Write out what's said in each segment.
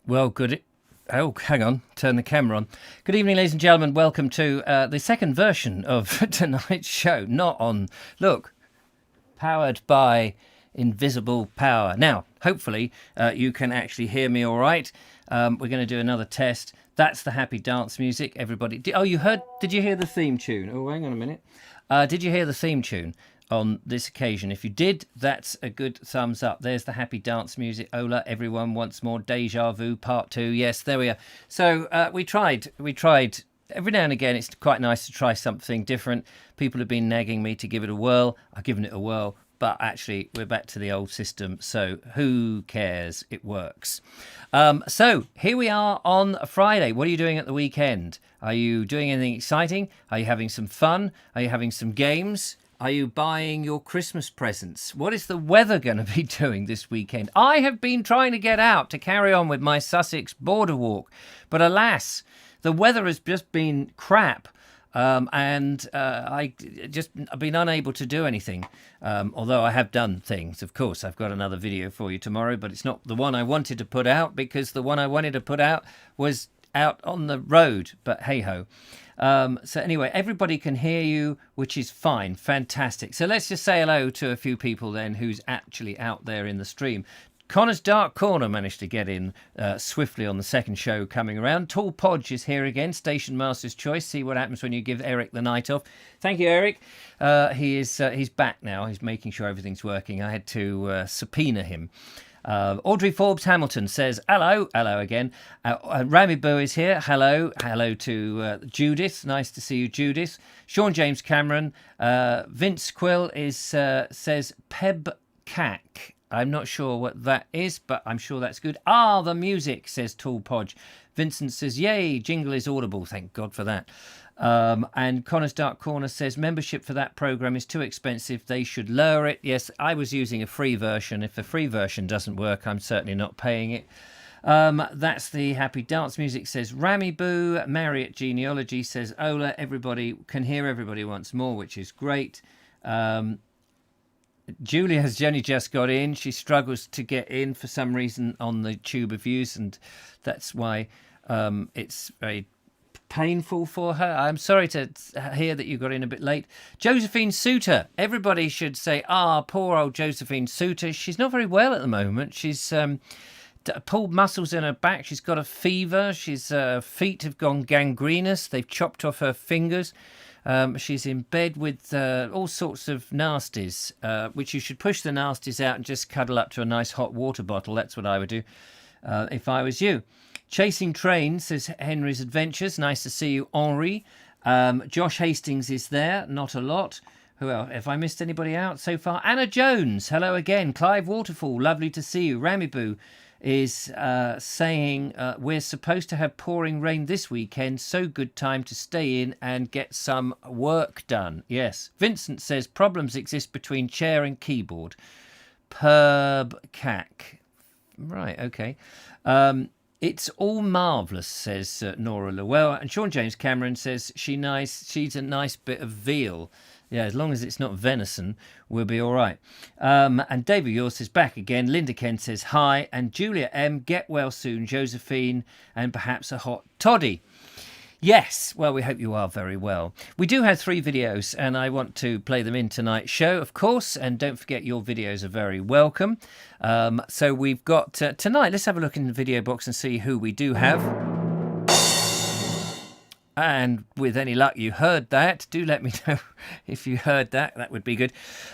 Well, good. Oh, hang on. Turn the camera on. Good evening, ladies and gentlemen. Welcome to the second version of tonight's show. Not on. Look, powered by invisible power. Now, hopefully, you can actually hear me all right. We're going to do another test. That's the happy dance music, everybody. Oh, you heard? Did you hear the theme tune? Oh, hang on a minute. Did you hear the theme tune on this occasion? If you did, that's a good thumbs up. There's the happy dance music. Ola, everyone once more. Deja vu part 2. Yes, there we are. So we tried. Every now and again, it's quite nice to try something different. People have been nagging me to give it a whirl. I've given it a whirl. But actually, we're back to the old system, so who cares? It works. So here we are on a Friday. What are you doing at the weekend? Are you doing anything exciting? Are you having some fun? Are you having some games? Are you buying your Christmas presents? What is the weather going to be doing this weekend? I have been trying to get out to carry on with my Sussex border walk, but alas, the weather has just been crap. And I've been unable to do anything, although I have done things. Of course, I've got another video for you tomorrow, but it's not the one I wanted to put out because the one I wanted to put out was out on the road. But hey-ho. So anyway, everybody can hear you, which is fine. Fantastic. So let's just say hello to a few people then who's actually out there in the stream. Connor's Dark Corner managed to get in swiftly on the second show coming around. Tall Podge is here again, Station Master's Choice. See what happens when you give Eric the night off. Thank you, Eric. He's back now. He's making sure everything's working. I had to subpoena him. Audrey Forbes Hamilton says, hello again. Rami Boo is here. Hello to Judith. Nice to see you, Judith. Sean James Cameron. Vince Quill says Pebcac. I'm not sure what that is, but I'm sure that's good. The music, says Tall Podge. Vincent says, yay, jingle is audible. Thank God for that. And Connor's Dark Corner says, membership for that program is too expensive. They should lower it. Yes, I was using a free version. If the free version doesn't work, I'm certainly not paying it. That's the happy dance music, says Rami Boo. Marriott Genealogy says, Ola, everybody can hear everybody once more, which is great. Julia has only just got in. She struggles to get in for some reason on the tube of views, and that's why it's very painful for her. I'm sorry to hear that you got in a bit late. Josephine Suter. Everybody should say, poor old Josephine Suter. She's not very well at the moment. She's pulled muscles in her back. She's got a fever. She's feet have gone gangrenous. They've chopped off her fingers. She's in bed with all sorts of nasties, which you should push the nasties out and just cuddle up to a nice hot water bottle. That's what I would do if I was you. Chasing Trains says Henry's Adventures. Nice to see you, Henri. Josh Hastings is there. Not a lot. Who else? Have I missed anybody out so far? Anna Jones. Hello again. Clive Waterfall. Lovely to see you. Ramiboo is saying we're supposed to have pouring rain this weekend, so good time to stay in and get some work done. Yes. Vincent says problems exist between chair and keyboard. Perb cac. Right, okay. It's all marvellous, says Nora Llewell. And Sean James Cameron says she's a nice bit of veal. Yeah, as long as it's not venison, we'll be all right. And David Yours is back again. Linda Kent says hi. And Julia M, get well soon, Josephine, and perhaps a hot toddy. Yes, well, we hope you are very well. We do have 3 videos, and I want to play them in tonight's show, of course. And don't forget, your videos are very welcome. So we've got tonight. Let's have a look in the video box and see who we do have. And with any luck, you heard that. Do let me know if you heard that. That would be good.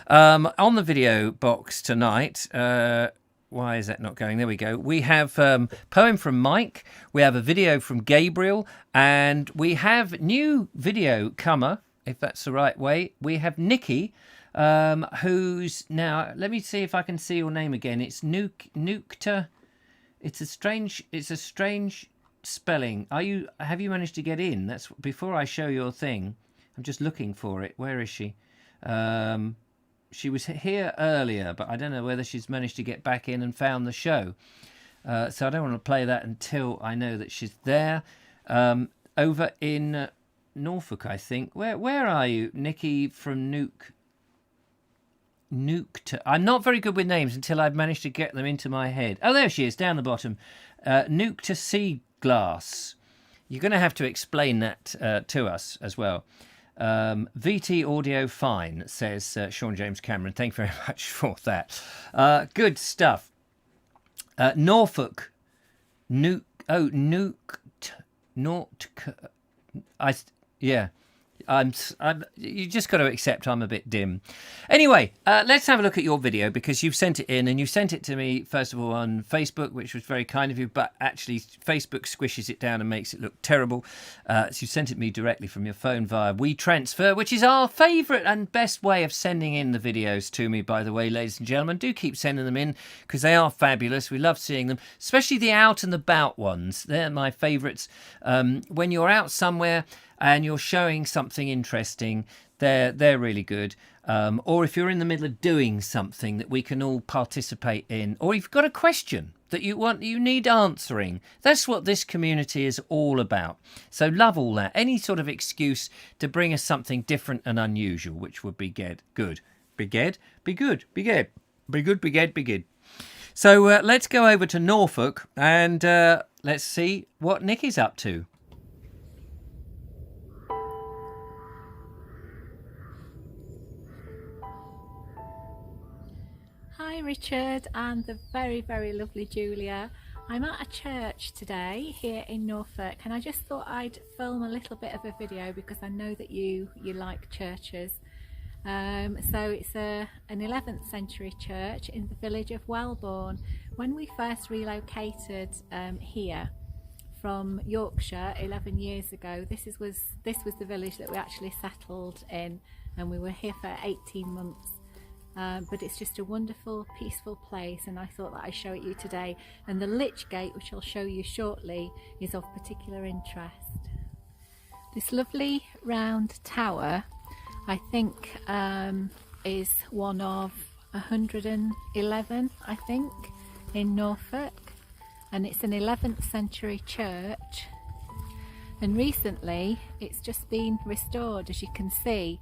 On the video box tonight, why is that not going? There we go. We have poem from Mike. We have a video from Gabriel. And we have new video comer, if that's the right way. We have Nikki, who's now... Let me see if I can see your name again. It's Nukta. It's a strange spelling. Have you managed to get in? That's before I show your thing. I'm just looking for it. Where is she? She was here earlier, but I don't know whether she's managed to get back in and found the show. So I don't want to play that until I know that she's there. Over in Norfolk, I think. Where are you, Nikki from I'm not very good with names until I've managed to get them into my head. Oh, there she is, down the bottom. Nuke to sea glass. You're going to have to explain that to us as well. VT Audio Fine, says Sean James Cameron. Thank you very much for that. Good stuff. Norfolk. Nuke. Oh, Nuke. Yeah. You just got to accept I'm a bit dim. Anyway, let's have a look at your video, because you've sent it in, and you sent it to me first of all on Facebook, which was very kind of you, but actually Facebook squishes it down and makes it look terrible. So you sent it me directly from your phone via WeTransfer, which is our favourite and best way of sending in the videos to me, by the way, ladies and gentlemen. Do keep sending them in, because they are fabulous. We love seeing them, especially the out and about ones. They're my favourites. When you're out somewhere and you're showing something interesting, they're really good. Or if you're in the middle of doing something that we can all participate in, or you've got a question that you need answering. That's what this community is all about. So love all that. Any sort of excuse to bring us something different and unusual, which would be good. Be good. So let's go over to Norfolk and let's see what Nick is up to. Hi Richard and the very, very lovely Julia. I'm at a church today here in Norfolk, and I just thought I'd film a little bit of a video because I know that you like churches. So it's an 11th century church in the village of Wellbourne. When we first relocated here from Yorkshire 11 years ago, this was the village that we actually settled in, and we were here for 18 months. But it's just a wonderful, peaceful place, and I thought that I'd show it you today. And the Lich Gate, which I'll show you shortly, is of particular interest. This lovely round tower, I think, is one of 111, I think, in Norfolk. And it's an 11th century church. And recently, it's just been restored, as you can see.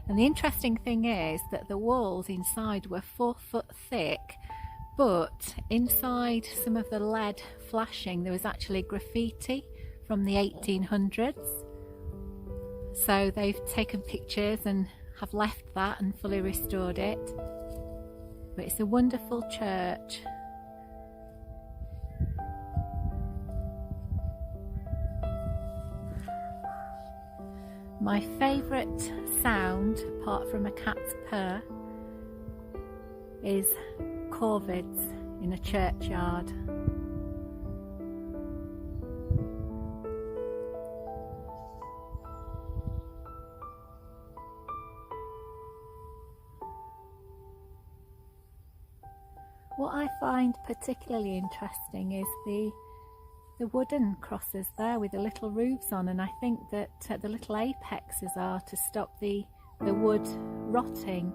And the interesting thing is that the walls inside were 4 foot thick, but inside some of the lead flashing there was actually graffiti from the 1800s. So they've taken pictures and have left that and fully restored it. But it's a wonderful church. My favourite sound, apart from a cat's purr, is corvids in a churchyard. What I find particularly interesting is the wooden crosses there with the little roofs on, and I think that the little apexes are to stop the wood rotting.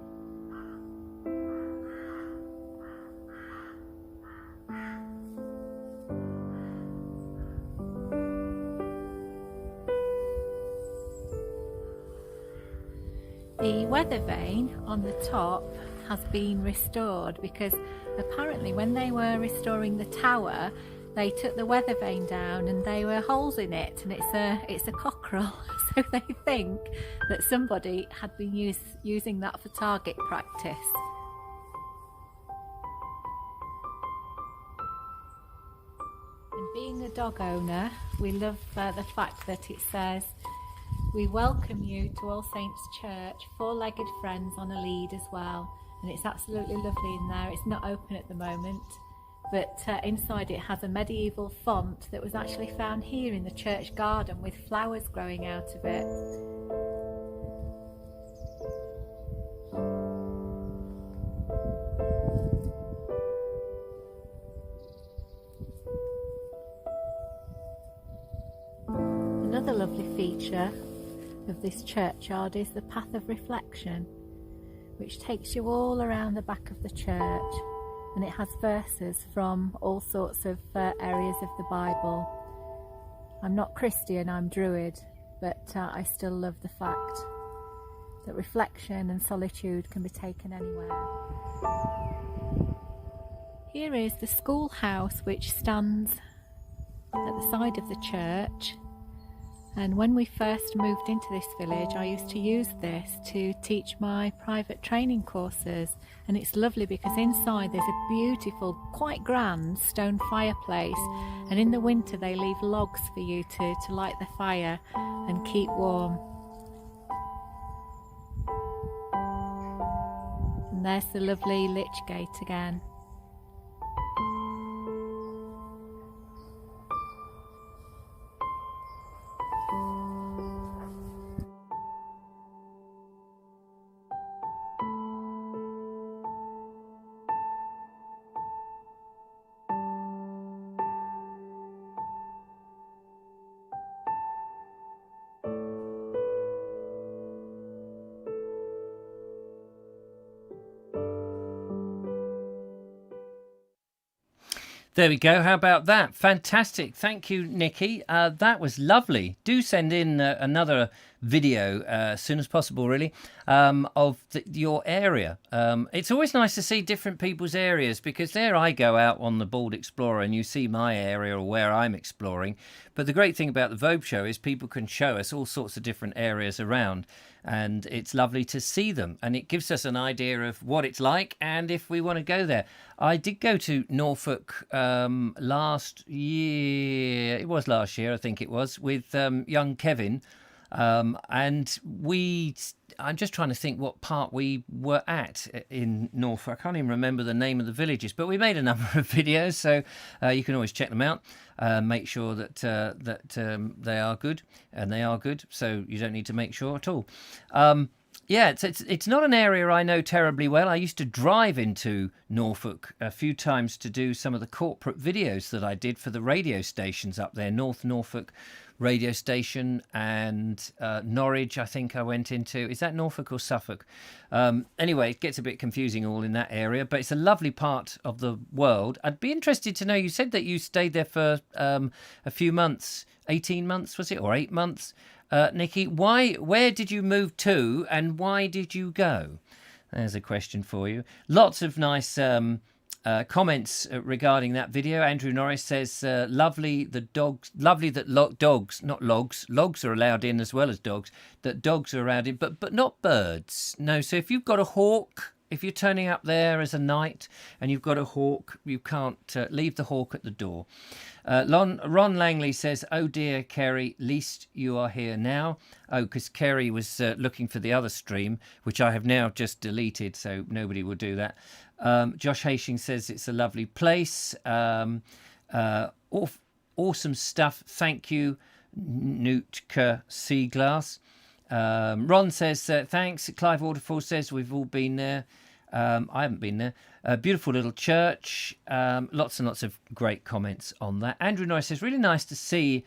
The weather vane on the top has been restored because apparently when they were restoring the tower, they took the weather vane down and there were holes in it, and it's a cockerel. So they think that somebody had been using that for target practice. And being a dog owner, we love the fact that it says, "We welcome you to All Saints Church, four-legged friends on a lead" as well. And it's absolutely lovely in there. It's not open at the moment, but inside it has a medieval font that was actually found here in the church garden with flowers growing out of it. Another lovely feature of this churchyard is the path of reflection, which takes you all around the back of the church. And it has verses from all sorts of areas of the Bible. I'm not Christian, I'm Druid, but I still love the fact that reflection and solitude can be taken anywhere. Here is the schoolhouse, which stands at the side of the church. And when we first moved into this village, I used to use this to teach my private training courses. And it's lovely because inside there's a beautiful, quite grand stone fireplace. And in the winter they leave logs for you to light the fire and keep warm. And there's the lovely lich gate again. There we go. How about that? Fantastic. Thank you, Nikki. That was lovely. Do send in another video as soon as possible, really, of your area. It's always nice to see different people's areas, because there I go out on the Bald Explorer and you see my area or where I'm exploring. But the great thing about the Vobe show is people can show us all sorts of different areas around, and it's lovely to see them, and it gives us an idea of what it's like and if we want to go there. I did go to Norfolk last year. It was last year, I think it was, with young Kevin. And I'm just trying to think what part we were at in Norfolk. I can't even remember the name of the villages, but we made a number of videos, so you can always check them out. Make sure that they are good, and they are good, so you don't need to make sure at all. Yeah, it's not an area I know terribly well. I used to drive into Norfolk a few times to do some of the corporate videos that I did for the radio stations up there, North Norfolk radio station, and Norwich, I think I went into. Is that Norfolk or Suffolk? Anyway, it gets a bit confusing all in that area, but it's a lovely part of the world. I'd be interested to know, you said that you stayed there for a few months, 18 months, was it, or 8 months? Nikki, where did you move to and why did you go? There's a question for you. Lots of nice comments regarding that video. Andrew Norris says, lovely that dogs, not logs. Logs are allowed in as well as dogs. That dogs are allowed in, but not birds. No, so if you've got a hawk, if you're turning up there as a knight and you've got a hawk, you can't leave the hawk at the door. Ron Langley says, oh dear, Kerry, least you are here now. Oh, because Kerry was looking for the other stream, which I have now just deleted, so nobody will do that. Josh Hastings says it's a lovely place. Awesome stuff. Thank you, Nootka Seaglass. Ron says, thanks. Clive Waterfall says, we've all been there. I haven't been there. Beautiful little church. Lots and lots of great comments on that. Andrew Norris says, really nice to see.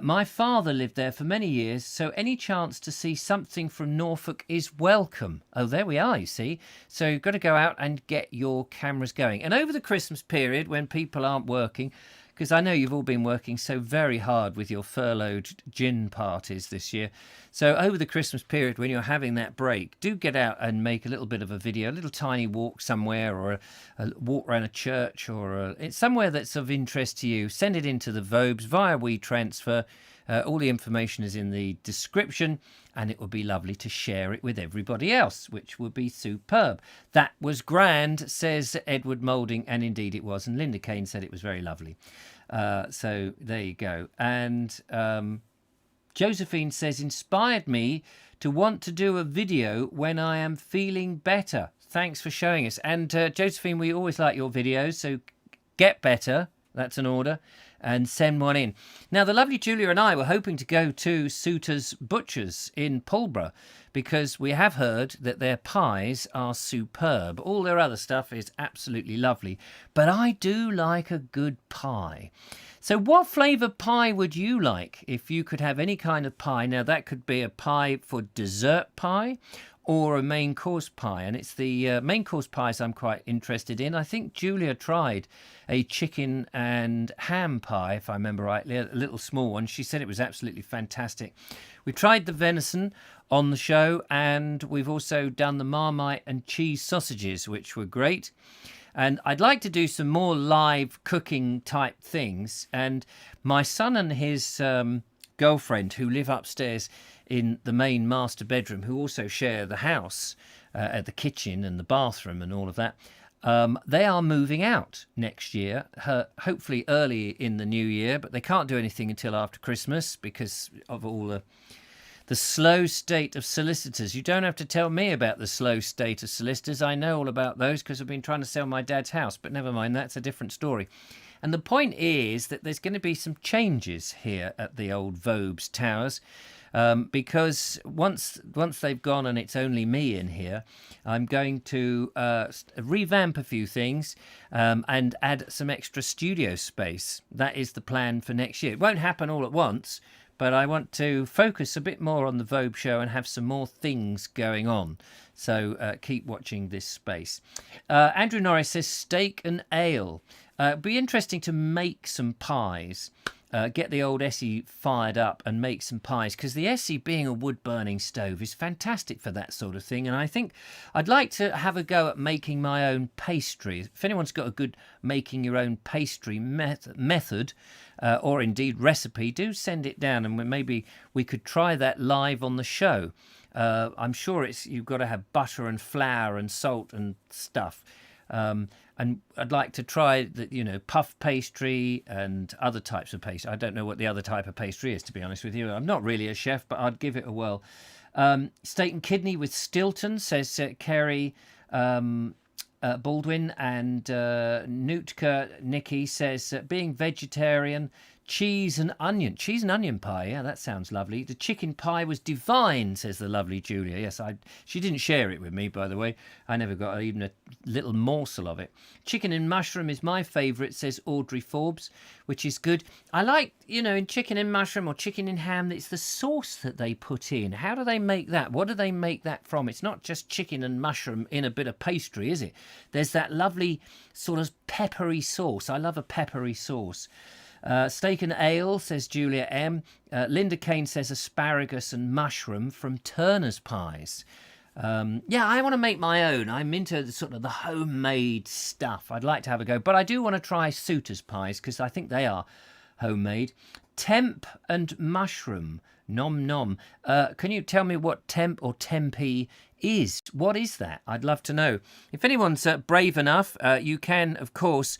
My father lived there for many years, so any chance to see something from Norfolk is welcome. Oh, there we are, you see. So you've got to go out and get your cameras going. And over the Christmas period, when people aren't working, because I know you've all been working so very hard with your furloughed gin parties this year. So over the Christmas period, when you're having that break, do get out and make a little bit of a video, a little tiny walk somewhere, or a walk around a church, or it's somewhere that's of interest to you. Send it into the Vobes via WeTransfer. All the information is in the description, and it would be lovely to share it with everybody else, which would be superb. That was grand, says Edward Moulding, and indeed it was. And Linda Kane said it was very lovely. So there you go. And Josephine says, inspired me to want to do a video when I am feeling better. Thanks for showing us. And Josephine, we always like your videos, so get better. That's an order. And send one in. Now, the lovely Julia and I were hoping to go to Suter's Butchers in Pulborough, because we have heard that their pies are superb. All their other stuff is absolutely lovely, but I do like a good pie. So what flavour pie would you like if you could have any kind of pie? Now, that could be a pie for dessert pie, or a main course pie, and it's the main course pies I'm quite interested in. I think Julia tried a chicken and ham pie, if I remember rightly, a little small one. She said it was absolutely fantastic. We tried the venison on the show, and we've also done the Marmite and cheese sausages, which were great. And I'd like to do some more live cooking type things. And my son and his girlfriend, who live upstairs in the main master bedroom, who also share the house at the kitchen and the bathroom and all of that, they are moving out next year, hopefully early in the new year, but they can't do anything until after Christmas because of all the slow state of solicitors. You don't have to tell me about the slow state of solicitors. I know all about those because I've been trying to sell my dad's house, but never mind, that's a different story. And the point is that there's going to be some changes here at the old Vobes Towers. Because once they've gone and it's only me in here, I'm going to revamp a few things and add some extra studio space. That is the plan for next year. It won't happen all at once, but I want to focus a bit more on the Vogue show and have some more things going on. So keep watching this space. Andrew Norris says steak and ale. It'd be interesting to make some pies. Get the old Essie fired up and make some pies, because the Essie, being a wood-burning stove, is fantastic for that sort of thing. And I think I'd like to have a go at making my own pastry. If anyone's got a good making your own pastry method or indeed recipe, do send it down, and maybe we could try that live on the show. I'm sure you've got to have butter and flour and salt and stuff. And I'd like to try the, puff pastry and other types of pastry. I don't know what the other type of pastry is, to be honest with you. I'm not really a chef, but I'd give it a whirl. Steak and kidney with Stilton, says Kerry Baldwin. And Nootka Nikki says being vegetarian, cheese and onion pie. Yeah, that sounds lovely. The chicken pie was divine, says the lovely Julia. Yes, she didn't share it with me, by the way. I never got even a little morsel of it. Chicken and mushroom is my favourite, says Audrey Forbes, which is good. I like, in chicken and mushroom or chicken and ham, it's the sauce that they put in. How do they make that? What do they make that from? It's not just chicken and mushroom in a bit of pastry, is it? There's that lovely sort of peppery sauce. I love a peppery sauce. Steak and ale, says Julia M. Linda Kane says asparagus and mushroom from Turner's Pies. I want to make my own. I'm into the homemade stuff. I'd like to have a go. But I do want to try Suter's Pies because I think they are homemade. Temp and mushroom. Nom nom. Can you tell me what temp or tempeh is? What is that? I'd love to know. If anyone's brave enough, you can, of course,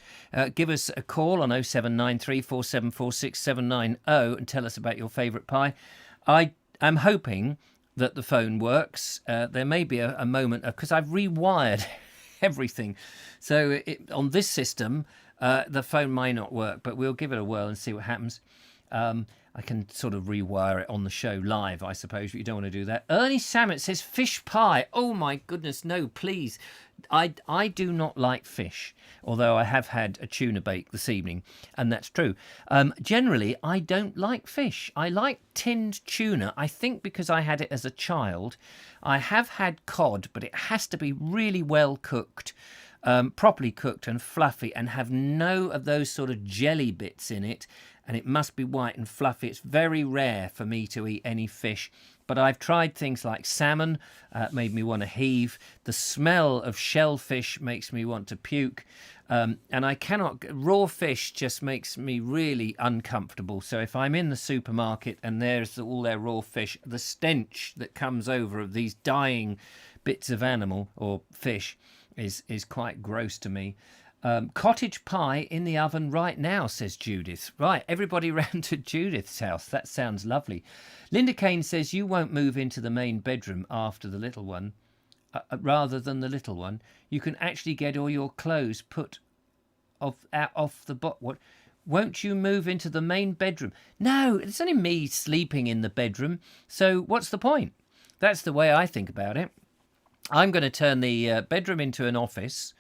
give us a call on 0793 4746 790 and tell us about your favourite pie. I am hoping that the phone works. There may be a moment, because I've rewired everything. So on this system, the phone may not work, but we'll give it a whirl and see what happens. I can sort of rewire it on the show live, I suppose, but you don't want to do that. Ernie Samet says fish pie. Oh, my goodness, no, please. I do not like fish, although I have had a tuna bake this evening, and that's true. Generally, I don't like fish. I like tinned tuna, I think because I had it as a child. I have had cod, but it has to be really well cooked. Properly cooked and fluffy and have no of those sort of jelly bits in it, and it must be white and fluffy. It's very rare for me to eat any fish, but I've tried things like salmon, made me want to heave. The smell of shellfish makes me want to puke, and I cannot. Raw fish just makes me really uncomfortable. So if I'm in the supermarket and there's all their raw fish, the stench that comes over of these dying bits of animal or fish is quite gross to me. Cottage pie in the oven right now, says Judith. Right, everybody round to Judith's house. That sounds lovely. Linda Kane says you won't move into the main bedroom after the little one, rather than the little one. You can actually get all your clothes put off the bot. What? Won't you move into the main bedroom? No, it's only me sleeping in the bedroom. So what's the point? That's the way I think about it. I'm going to turn the bedroom into an office.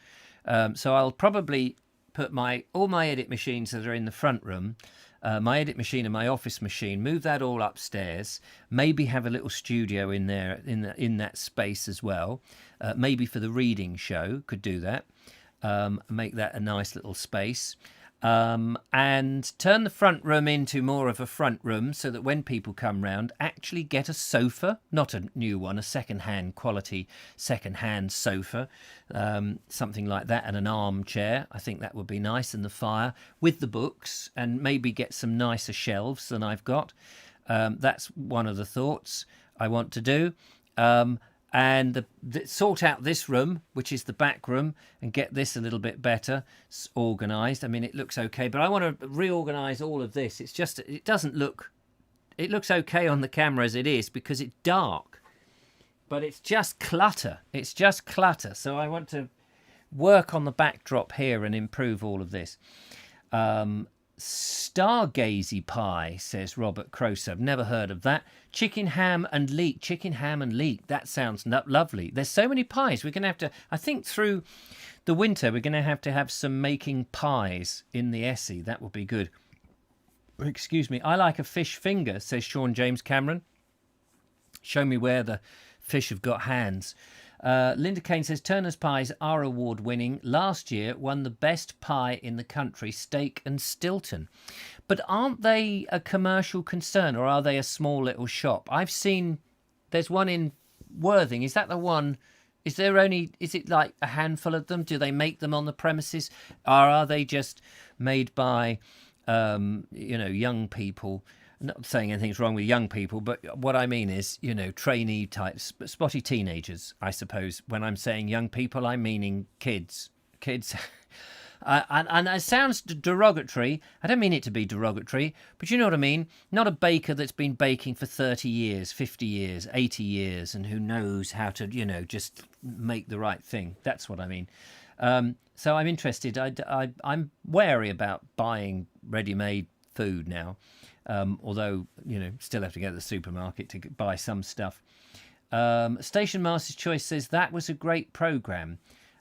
So I'll probably put all my edit machines that are in the front room, my edit machine and my office machine, move that all upstairs, maybe have a little studio in there, in that space as well, maybe for the reading show, could do that, make that a nice little space. and turn the front room into more of a front room so that when people come round, actually get a sofa, not a new one, a second-hand quality second-hand sofa, something like that, and an armchair. I think that would be nice, and the fire with the books, and maybe get some nicer shelves than I've got. That's one of the thoughts I want to do. And sort out this room, which is the back room, and get this a little bit better organised. I mean, it looks okay, but I want to reorganise all of this. It's just, it doesn't look, it looks okay on the camera as it is because it's dark, but it's just clutter. It's just clutter. So I want to work on the backdrop here and improve all of this. Stargazy pie, says Robert Croser. I've never heard of that. Chicken ham and leek. Chicken ham and leek. That sounds lovely. There's so many pies. We're going to have to, I think through the winter, we're going to have some making pies in the Essie. That would be good. Excuse me. I like a fish finger, says Sean James Cameron. Show me where the fish have got hands. Linda Kane says Turner's pies are award winning. Last year won the best pie in the country, Steak and Stilton. But aren't they a commercial concern, or are they a small little shop? I've seen there's one in Worthing. Is that the one? Is it like a handful of them? Do they make them on the premises, or are they just made by young people? Not saying anything's wrong with young people, but what I mean is, trainee types, spotty teenagers, I suppose. When I'm saying young people, I'm meaning kids. And it sounds derogatory. I don't mean it to be derogatory, but you know what I mean? Not a baker that's been baking for 30 years, 50 years, 80 years, and who knows how to, just make the right thing. That's what I mean. So I'm interested. I'm wary about buying ready-made food now. Although, still have to go to the supermarket to buy some stuff. Station Master's Choice says that was a great programme.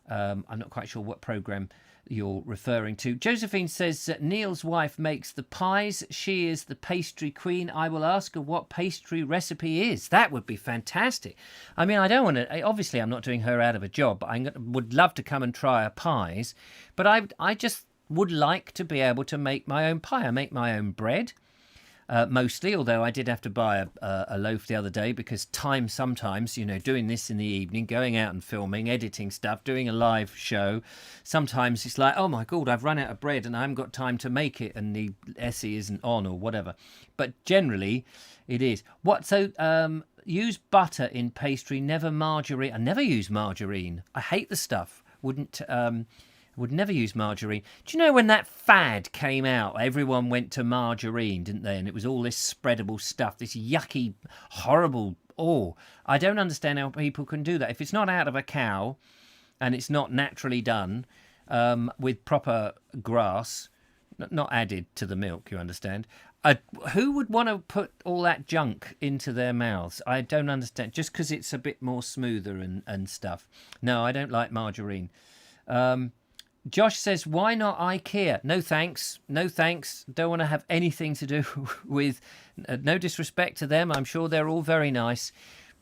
I'm not quite sure what programme you're referring to. Josephine says that Neil's wife makes the pies. She is the pastry queen. I will ask her what pastry recipe is. That would be fantastic. I mean, I don't want to... Obviously, I'm not doing her out of a job. But I would love to come and try her pies. But I just would like to be able to make my own pie. I make my own bread. Mostly, although I did have to buy a loaf the other day because time sometimes, doing this in the evening, going out and filming, editing stuff, doing a live show, sometimes it's like, oh my God, I've run out of bread and I haven't got time to make it and the Essie isn't on or whatever. But generally, it is. Use butter in pastry, never margarine. I never use margarine. I hate the stuff. Would never use margarine. Do you know when that fad came out, everyone went to margarine, didn't they? And it was all this spreadable stuff, this yucky, horrible... I don't understand how people can do that. If it's not out of a cow and it's not naturally done with proper grass, not added to the milk, you understand, who would want to put all that junk into their mouths? I don't understand. Just because it's a bit more smoother and stuff. No, I don't like margarine. Josh says, why not IKEA? No thanks. No thanks. Don't want to have anything to do with... no disrespect to them. I'm sure they're all very nice.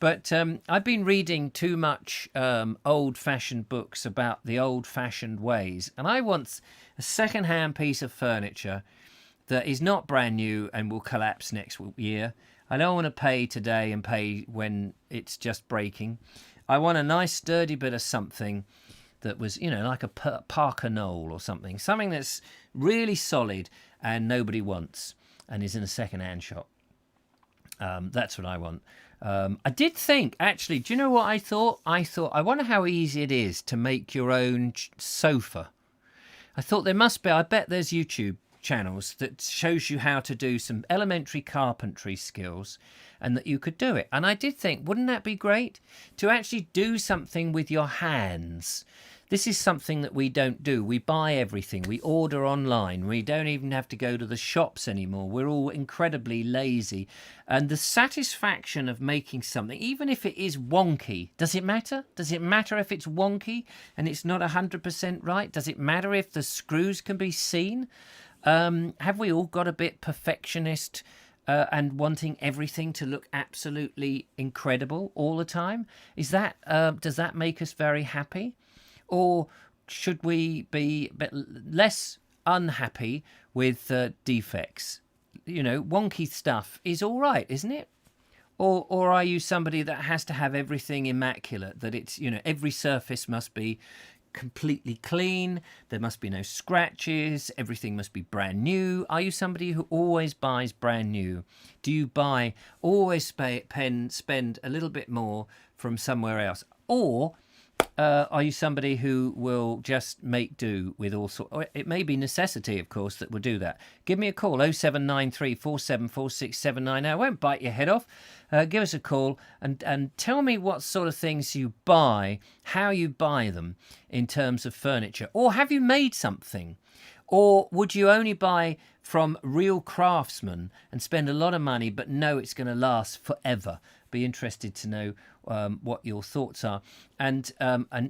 But I've been reading too much old-fashioned books about the old-fashioned ways. And I want a second-hand piece of furniture that is not brand new and will collapse next year. I don't want to pay today and pay when it's just breaking. I want a nice, sturdy bit of something that was, like a Parker Knoll or something that's really solid and nobody wants and is in a second-hand shop. That's what I want. I did think, actually, do you know what I thought? I wonder how easy it is to make your own sofa. I thought there must be, I bet there's YouTube channels that shows you how to do some elementary carpentry skills and that you could do it. And I did think, wouldn't that be great to actually do something with your hands? This is something that we don't do. We buy everything. We order online. We don't even have to go to the shops anymore. We're all incredibly lazy. And the satisfaction of making something, even if it is wonky, does it matter? Does it matter if it's wonky and it's not 100% right? Does it matter if the screws can be seen? Have we all got a bit perfectionist and wanting everything to look absolutely incredible all the time? Does that make us very happy? Or should we be a bit less unhappy with defects? Wonky stuff is all right, isn't it? Or are you somebody that has to have everything immaculate, that it's, every surface must be completely clean, there must be no scratches, everything must be brand new? Are you somebody who always buys brand new? Do you always spend a little bit more from somewhere else? Or are you somebody who will just make do with all sorts? It may be necessity, of course, that will do that. Give me a call, 0793 474 679. I won't bite your head off. Give us a call and tell me what sort of things you buy, how you buy them in terms of furniture. Or have you made something? Or would you only buy from real craftsmen and spend a lot of money but know it's going to last forever? Be interested to know what your thoughts are. And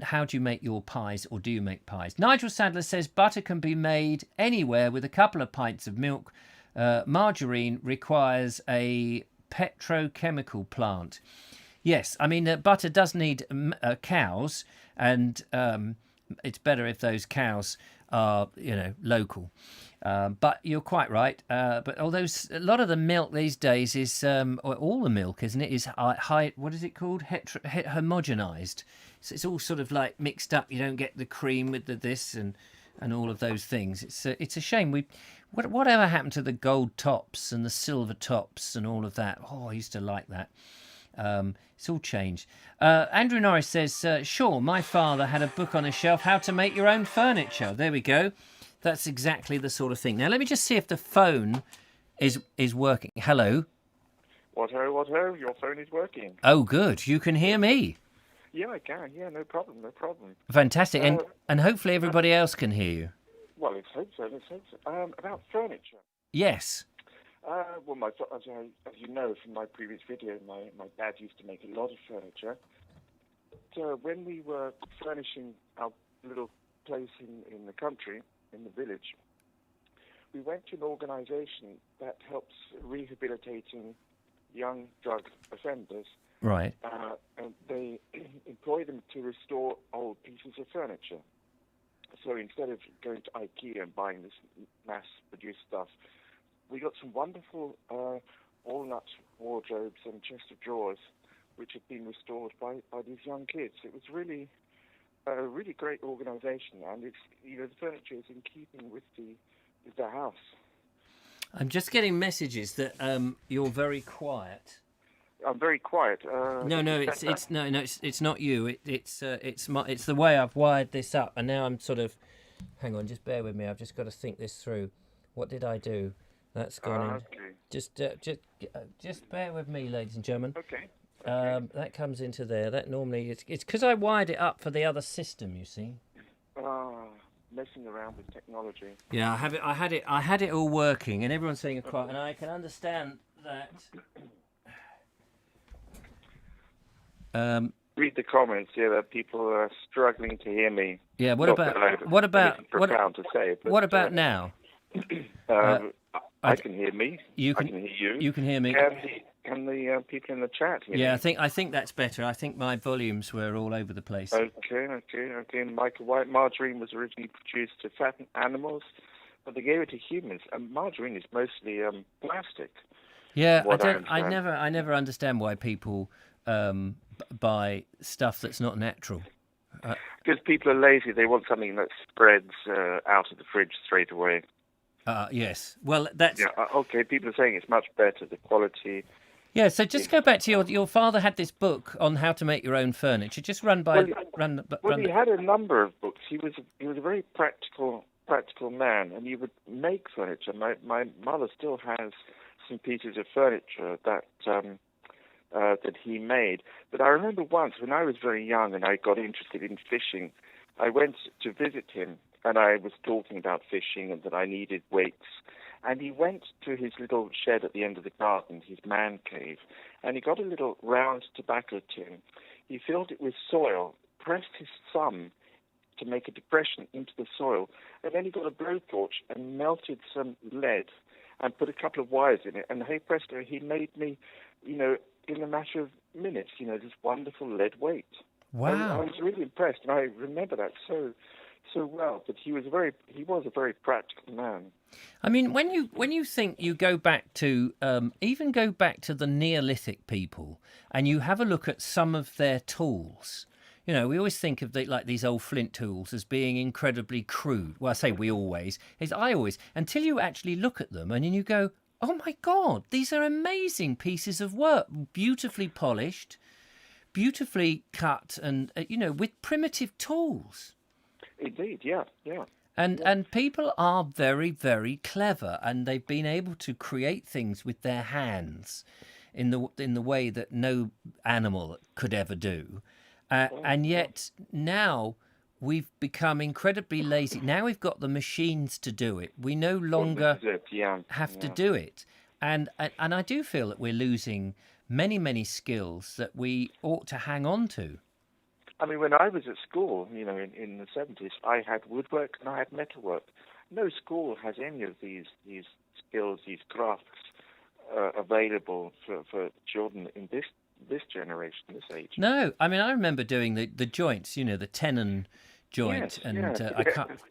how do you make your pies, or do you make pies? Nigel Sadler says butter can be made anywhere with a couple of pints of milk. Margarine requires a petrochemical plant. Yes, I mean, butter does need cows, and it's better if those cows are, local. But you're quite right. But although a lot of the milk these days is, or all the milk, isn't it, is high, what is it called? Homogenized. So it's all sort of like mixed up. You don't get the cream with the this and all of those things. It's a shame. Whatever happened to the gold tops and the silver tops and all of that? Oh, I used to like that. It's all changed. Andrew Norris says, sure, my father had a book on a shelf, How to Make Your Own Furniture. There we go. That's exactly the sort of thing. Now, let me just see if the phone is working. Hello? What ho, your phone is working. Oh, good. You can hear me. Yeah, I can. Yeah, no problem. Fantastic. And hopefully everybody else can hear you. Well, let's hope so. About furniture. Yes. Well, as you know from my previous video, my dad used to make a lot of furniture. But when we were furnishing our little place in the country, in the village, we went to an organisation that helps rehabilitating young drug offenders. Right. And they employ them to restore old pieces of furniture. So instead of going to IKEA and buying this mass-produced stuff, we got some wonderful walnut wardrobes and chest of drawers, which had been restored by these young kids. It was really a really great organisation, and it's the furniture is in keeping with the house. I'm just getting messages that you're very quiet. I'm very quiet. It's not you. It's the way I've wired this up, and now I'm sort of. Hang on, just bear with me. I've just got to think this through. What did I do? That's gone in. Okay. Just bear with me, ladies and gentlemen. Okay. That comes into there. That normally it's because I wired it up for the other system. You see. Messing around with technology. Yeah, I had it all working, and everyone's saying quiet, and I can understand that. Read the comments. Yeah, that people are struggling to hear me. Yeah. What about to say? But, what about now? I can hear me. I can hear you. You can hear me. Can the people in the chat hear me? I think that's better. I think my volumes were all over the place. Okay. Michael White, margarine was originally produced to fatten animals, but they gave it to humans. And margarine is mostly plastic. Yeah, I never understand why people buy stuff that's not natural. Because people are lazy. They want something that spreads out of the fridge straight away. Yes. Well, that's... Yeah, okay, people are saying it's much better, the quality. Yeah, so just go back to your father had this book on how to make your own furniture. Just he had a number of books. He was a very practical man, and he would make furniture. My mother still has some pieces of furniture that he made. But I remember once when I was very young and I got interested in fishing, I went to visit him, and I was talking about fishing and that I needed weights. And he went to his little shed at the end of the garden, his man cave, and he got a little round tobacco tin. He filled it with soil, pressed his thumb to make a depression into the soil, and then he got a blowtorch and melted some lead and put a couple of wires in it. And hey presto, he made me, in a matter of minutes, this wonderful lead weight. Wow. I was really impressed, and I remember that so so well, but he was a very practical man. I mean, when you think, you go back to even go back to the Neolithic people, and you have a look at some of their tools. You know, we always think of like these old flint tools as being incredibly crude. Well, I say we always, I always, until you actually look at them and then you go, oh my God, these are amazing pieces of work, beautifully polished, beautifully cut, and with primitive tools. Indeed, yeah. And people are very, very clever, and they've been able to create things with their hands in the way that no animal could ever do. And yet now we've become incredibly lazy. Now we've got the machines to do it. We no longer have to do it. And I do feel that we're losing many, many skills that we ought to hang on to. I mean, when I was at school, in the 70s, I had woodwork and I had metalwork. No school has any of these skills, these crafts available for children in this generation, this age. No, I mean, I remember doing the joints, the tenon joint, I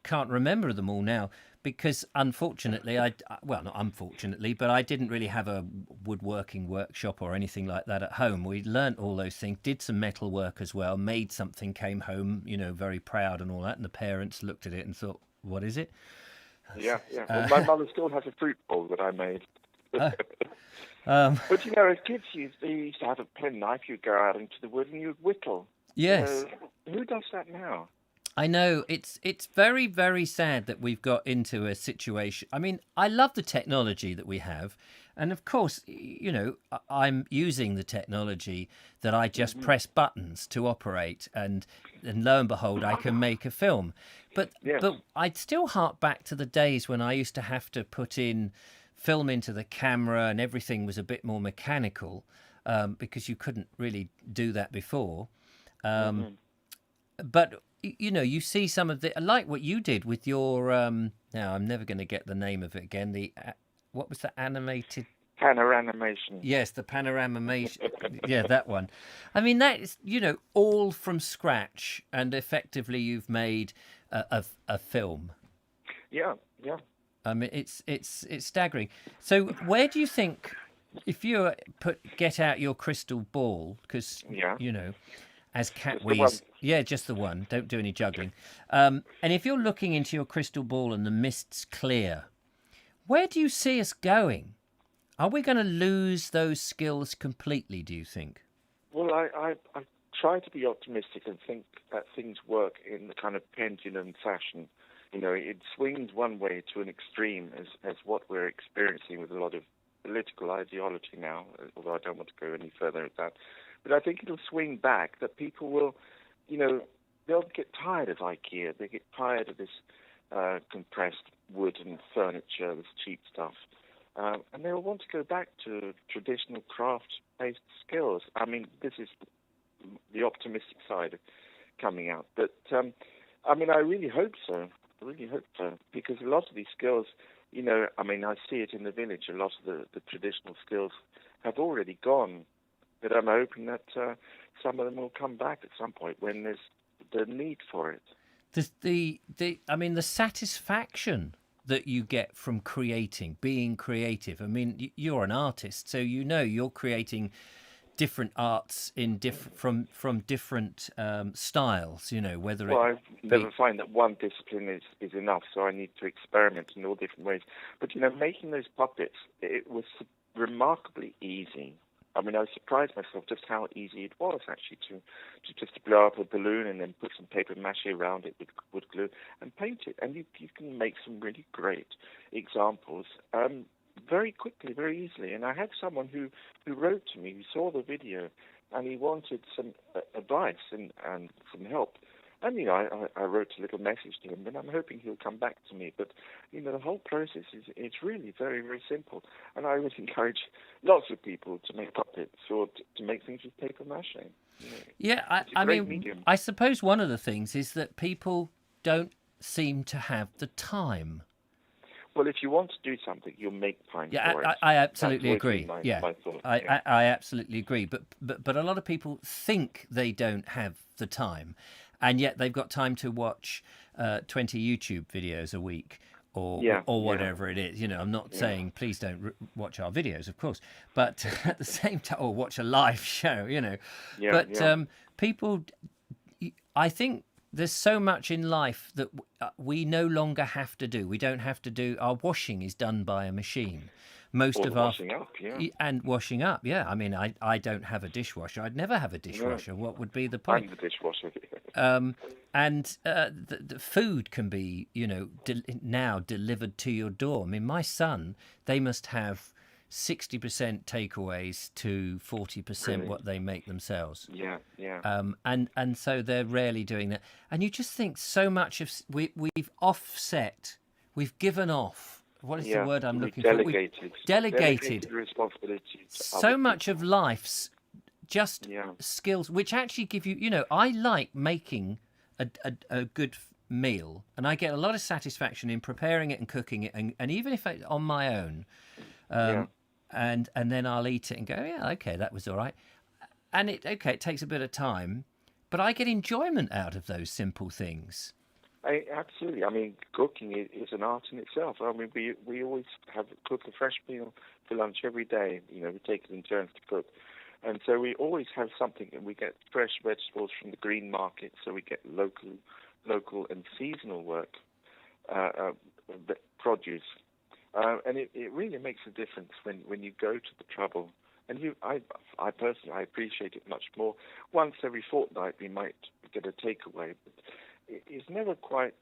can't remember them all now because unfortunately, not unfortunately, but I didn't really have a woodworking workshop or anything like that at home. We learnt all those things, did some metal work as well, made something, came home, very proud and all that, and the parents looked at it and thought, what is it? Yeah. Well, my mother still has a fruit bowl that I made. But as kids, they used to have a penknife. You'd go out into the wood and you'd whittle. Yes. Who does that now? I know, it's very, very sad that we've got into a situation. I mean, I love the technology that we have. And of course, I'm using the technology that I just press buttons to operate. And lo and behold, I can make a film. But I'd still hark back to the days when I used to have to put in film into the camera and everything was a bit more mechanical because you couldn't really do that before. But you see some of the, like what you did with your now I'm never going to get the name of it again, what was the animated Panoramation? Yes, the panoramation. Yeah, that one. I mean, that is all from scratch, and effectively you've made a film. Yeah. I mean, it's staggering. So where do you think, if you get out your crystal ball, because as cat wheeze, just the one, don't do any juggling, and if you're looking into your crystal ball and the mist's clear, where do you see us going? Are we going to lose those skills completely, do you think? Well, I try to be optimistic and think that things work in the kind of pendulum fashion. It swings one way to an extreme as what we're experiencing with a lot of political ideology now, although I don't want to go any further at that. But I think it'll swing back, that people will, they'll get tired of IKEA. They get tired of this compressed wood and furniture, this cheap stuff. And they'll want to go back to traditional craft-based skills. I mean, this is the optimistic side coming out. But, I really hope so. Because a lot of these skills, I see it in the village. A lot of the traditional skills have already gone. But I'm hoping that some of them will come back at some point when there's the need for it. The satisfaction that you get from being creative. I mean, you're an artist, so you're creating different arts from different styles. Whether I never find that one discipline is enough, so I need to experiment in all different ways. But making those puppets, it was remarkably easy. I mean, I was surprised myself just how easy it was actually to just blow up a balloon and then put some paper mache around it with wood glue and paint it. And you can make some really great examples very quickly, very easily. And I had someone who wrote to me, who saw the video, and he wanted some advice and some help. And, I wrote a little message to him, and I'm hoping he'll come back to me. But, the whole process it's really very, very simple. And I would encourage lots of people to make puppets or to make things with paper mache. I suppose one of the things is that people don't seem to have the time. Well, if you want to do something, you'll make time for it. I absolutely agree. My thought. I absolutely agree. But a lot of people think they don't have the time. and yet they've got time to watch 20 YouTube videos a week. Or whatever it is. I'm not saying please don't watch our videos, of course, but at the same time, or watch a live show, people, I think there's so much in life that we no longer have to do. We don't have to do, our washing is done by a machine. Most of our washing up, and washing up, I mean, I don't have a dishwasher. I'd never have a dishwasher. What would be the point? I'm the dishwasher. And the food can be, now delivered to your door. I mean, my son, they must have 60% takeaways to 40% what they make themselves. Yeah. And so they're rarely doing that. And you just think so much of we've offset, we've given off. What is the word I'm looking for? Delegated responsibility. So much of life's just skills, which actually give you, I like making a good meal, and I get a lot of satisfaction in preparing it and cooking it, and even if it's on my own, and then I'll eat it and go, okay, that was all right. And it takes a bit of time, but I get enjoyment out of those simple things. Absolutely. I mean, cooking is an art in itself. I mean, we always cook a fresh meal for lunch every day. We take it in turns to cook. And so we always have something, and we get fresh vegetables from the green market, so we get local and seasonal produce. And it really makes a difference when you go to the trouble. And I personally, I appreciate it much more. Once every fortnight we might get a takeaway, but it's never quite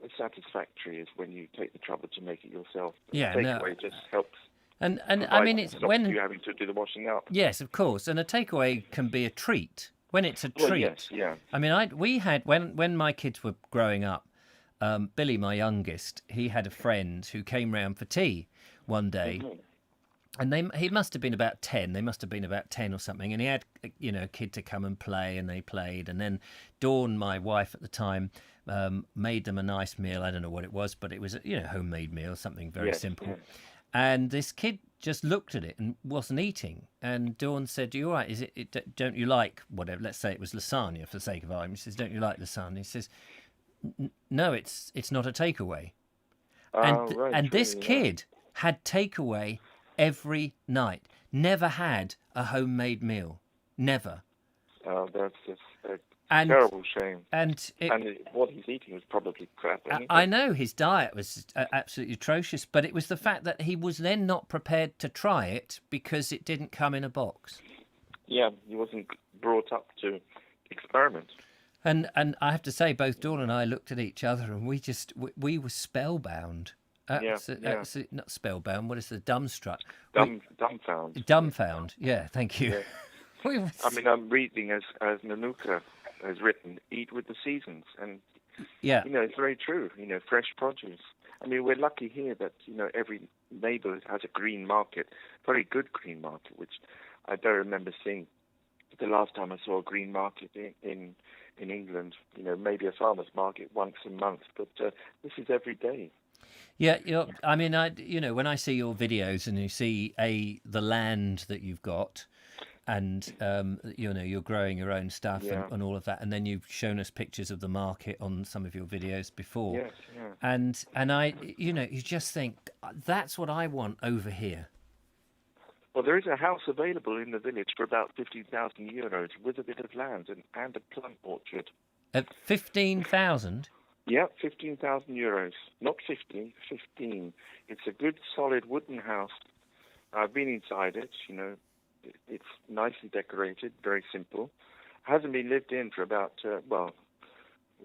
as satisfactory as when you take the trouble to make it yourself. Takeaway just helps. And I mean, it's when you having to do the washing up. Yes, of course. And a takeaway can be a treat. When it's a treat. Well, yes, yeah. I mean, we had when my kids were growing up, Billy, my youngest, he had a friend who came round for tea one day. Mm-hmm. And he must have been about 10. They must have been about 10 or something. And he had, a kid to come and play, and they played. And then Dawn, my wife at the time, made them a nice meal. I don't know what it was, but it was a homemade meal, something very simple. Yeah. And this kid just looked at it and wasn't eating. And Dawn said, "You all right? Is it? Don't you like whatever? Let's say it was lasagna for the sake of argument." She says, "Don't you like lasagna?" He says, "No, it's not a takeaway." And this kid had takeaway every night. Never had a homemade meal. Never. Oh, that's just a terrible shame. And what he's eating was probably crap. I know his diet was absolutely atrocious, but it was the fact that he was then not prepared to try it because it didn't come in a box. Yeah, he wasn't brought up to experiment. And I have to say, both Dawn and I looked at each other, and we were spellbound. Not spellbound. What is the dumbstruck? Dumbfound. Dumbfound. Yeah, thank you. Yeah. I mean, I'm reading as Nanuka has written, "Eat with the seasons," and it's very true. Fresh produce. I mean, we're lucky here that every neighbourhood has a green market, very good green market, which I don't remember seeing. The last time I saw a green market in England, maybe a farmer's market once a month, but this is every day. Yeah, I mean, when I see your videos and you see the land that you've got, and you're growing your own stuff and all of that, and then you've shown us pictures of the market on some of your videos before. Yes, yeah. And I, you just think that's what I want over here. Well, there is a house available in the village for about 15,000 euros with a bit of land and a plant orchard. At 15,000? Yeah, 15,000 euros. Not 50, 15. It's a good, solid wooden house. I've been inside it, It's nicely decorated, very simple. Hasn't been lived in for about, at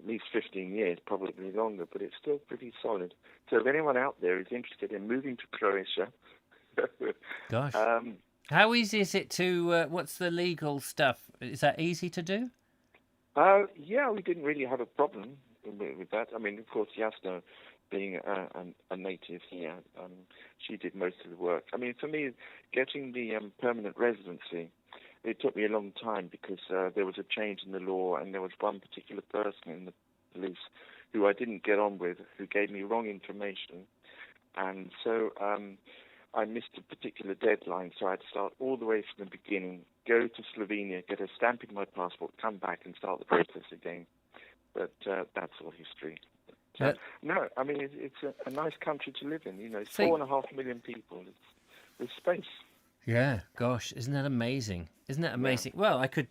least 15 years, probably longer, but it's still pretty solid. So if anyone out there is interested in moving to Croatia... Gosh. How easy is it to, what's the legal stuff? Is that easy to do? Yeah, we didn't really have a problem with that. I mean, of course, Jasna, being a native here, she did most of the work. I mean, for me, getting the permanent residency, it took me a long time because there was a change in the law, and there was one particular person in the police who I didn't get on with, who gave me wrong information. And so I missed a particular deadline, so I had to start all the way from the beginning, go to Slovenia, get a stamp in my passport, come back and start the process again. but that's all history. No, I mean it's a nice country to live in. You know, it's 4.5 million people. There's space. Yeah, gosh, isn't that amazing? Isn't that amazing? Yeah. Well, I could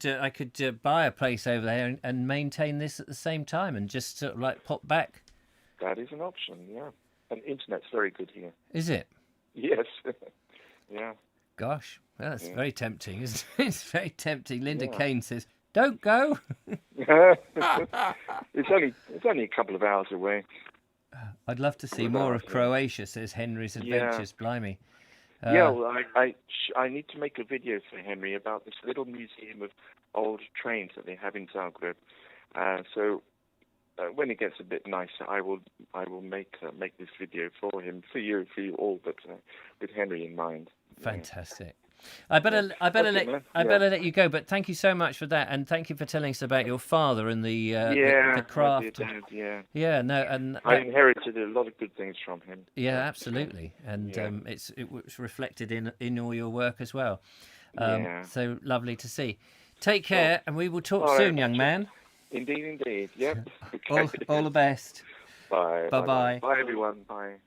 buy a place over there and maintain this at the same time and just sort of like pop back. That is an option, yeah. And internet's very good here. Is it? Yes. Yeah. Gosh, well, that's very tempting, isn't it? It's very tempting. Linda Kane says, "Don't go." It's only a couple of hours away. I'd love to see more of Croatia, says Henry's Adventures. Yeah. Blimey. Well, I need to make a video for Henry about this little museum of old trains that they have in Zagreb. So when it gets a bit nicer, I will make this video for him, for you all, but with Henry in mind. Fantastic. I better let you go, but thank you so much for that, and thank you for telling us about your father and the craft. I inherited a lot of good things from him. Yeah, absolutely, and it was reflected in all your work as well. So lovely to see. Take care, and we will talk soon, young man. Indeed. Yep. All the best. Bye. Bye. Bye, everyone. Bye.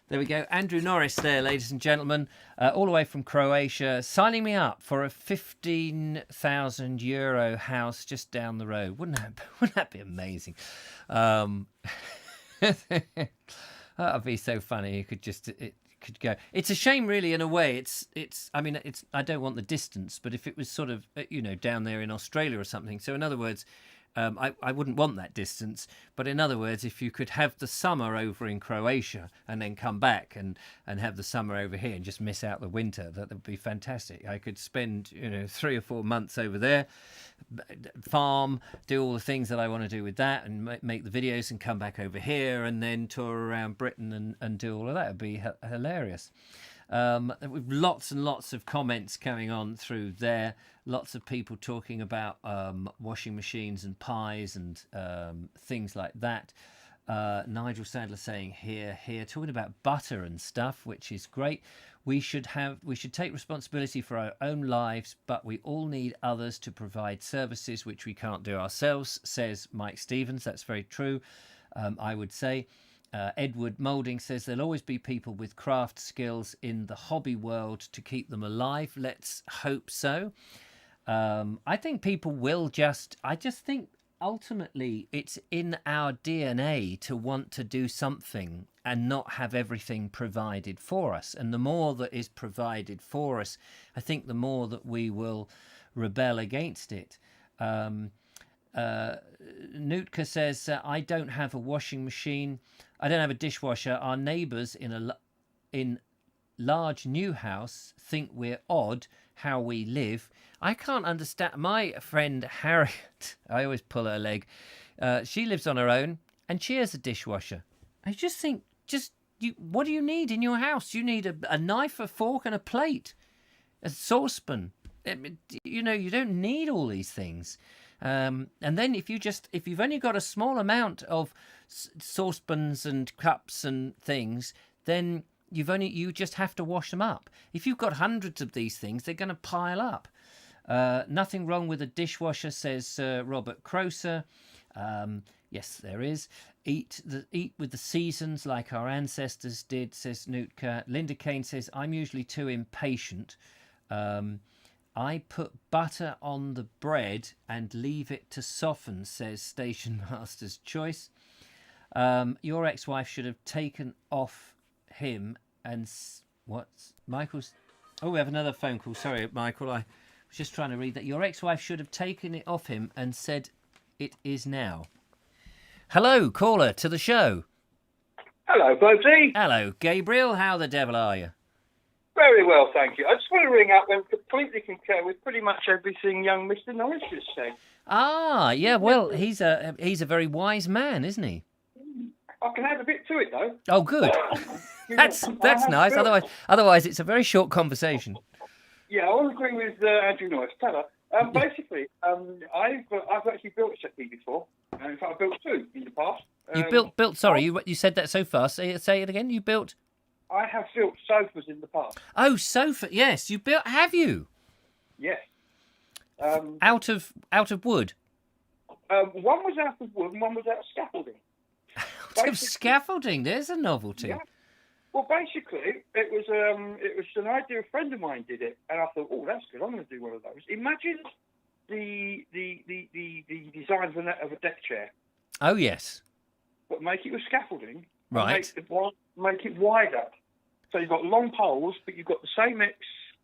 There we go. Andrew Norris there, ladies and gentlemen, all the way from Croatia, signing me up for a €15,000 house just down the road. Wouldn't that be amazing? That would be so funny. It could go. It's a shame, really, in a way. I don't want the distance, but if it was sort of, down there in Australia or something. So in other words, I wouldn't want that distance, but in other words, if you could have the summer over in Croatia and then come back and have the summer over here and just miss out the winter, that would be fantastic. I could spend 3 or 4 months over there, farm, do all the things that I want to do with that, and make the videos and come back over here and then tour around Britain and do all of that. It'd be hilarious. With lots and lots of comments coming on through there. Lots of people talking about washing machines and pies and things like that. Nigel Sadler saying here, talking about butter and stuff, which is great. We should take responsibility for our own lives, but we all need others to provide services which we can't do ourselves, says Mike Stevens. That's very true, I would say. Edward Moulding says there'll always be people with craft skills in the hobby world to keep them alive. Let's hope so. I think people will I just think ultimately it's in our DNA to want to do something and not have everything provided for us. And the more that is provided for us, I think the more that we will rebel against it. Nootka says, I don't have a washing machine. I don't have a dishwasher. Our neighbours in large new house think we're odd how we live. I can't understand. My friend Harriet, I always pull her leg. She lives on her own and she has a dishwasher. I just think, what do you need in your house? You need a knife, a fork, and a plate, a saucepan. You don't need all these things. And then if you've only got a small amount of saucepans and cups and things, then you just have to wash them up. If you've got hundreds of these things, they're going to pile up. Nothing wrong with a dishwasher, says Robert Croser. Yes, there is. Eat with the seasons like our ancestors did, says Nootka. Linda Kane says, I'm usually too impatient. I put butter on the bread and leave it to soften, says Station Master's Choice. Your ex-wife should have taken off him and... What's... Michael's... Oh, we have another phone call. Sorry, Michael. I was just trying to read that. Your ex-wife should have taken it off him and said it is now. Hello, caller to the show. Hello, Vobes. Hello, Gabriel. How the devil are you? Very well, thank you. I just want to ring up and completely concur with pretty much everything young Mr. Norris just said. Ah, yeah, well, he's a very wise man, isn't he? I can add a bit to it, though. Oh, good. That's nice. Otherwise, it's a very short conversation. Yeah, I will agree with Andrew Norris. Clever. Basically, I've actually built a chatty before. In fact, I built 2 in the past. You built. Sorry, you said that so fast. Say it again. You built. I have built sofas in the past. Oh, sofa. Yes, you built. Have you? Yes. Out of wood. One was out of wood and one was out of scaffolding. Scaffolding, there's a novelty. Yeah. Well, basically, it was an idea. A friend of mine did it, and I thought, oh, that's good. I'm going to do one of those. Imagine the design of a deck chair. Oh yes. But make it with scaffolding. Right. Make it wider. So you've got long poles, but you've got the same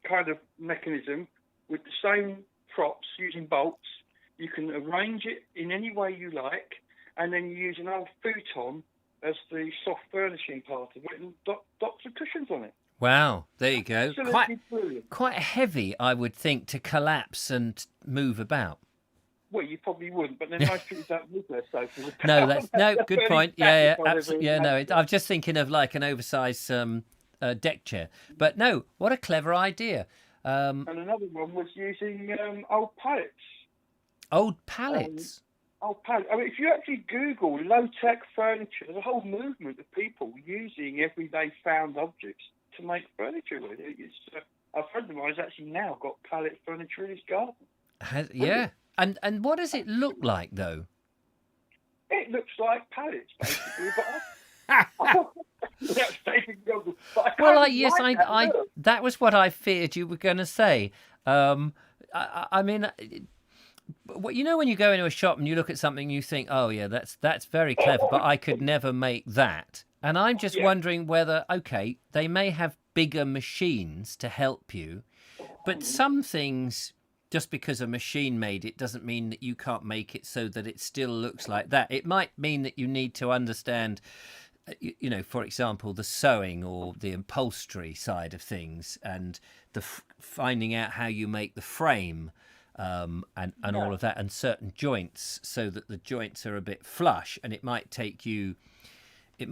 kind of mechanism with the same props using bolts. You can arrange it in any way you like, and then you use an old futon as the soft furnishing part of it and dot some cushions on it. Wow, there you go. Absolutely brilliant. Quite heavy, I would think, to collapse and move about. Well, you probably wouldn't, but then most people don't move their sofas. No, good point. Yeah, absolutely. Yeah, no, I'm just thinking of like an oversized deck chair. But no, what a clever idea. And another one was using old pallets. Old pallets? Old pallets. I mean, if you actually Google low-tech furniture, there's a whole movement of people using everyday found objects to make furniture with it. A friend of mine has actually now got pallet furniture in his garden. Yeah. And what does it look like, though? It looks like pallets, basically. That was what I feared you were going to say. I mean, you know, when you go into a shop and you look at something, you think, "Oh, yeah, that's very clever," but I could never make that. And I'm just wondering whether, okay, they may have bigger machines to help you, but some things, just because a machine made it doesn't mean that you can't make it so that it still looks like that. It might mean that you need to understand, you know, for example, the sewing or the upholstery side of things, and the finding out how you make the frame, and all of that, and certain joints, so that the joints are a bit flush. And it might take you a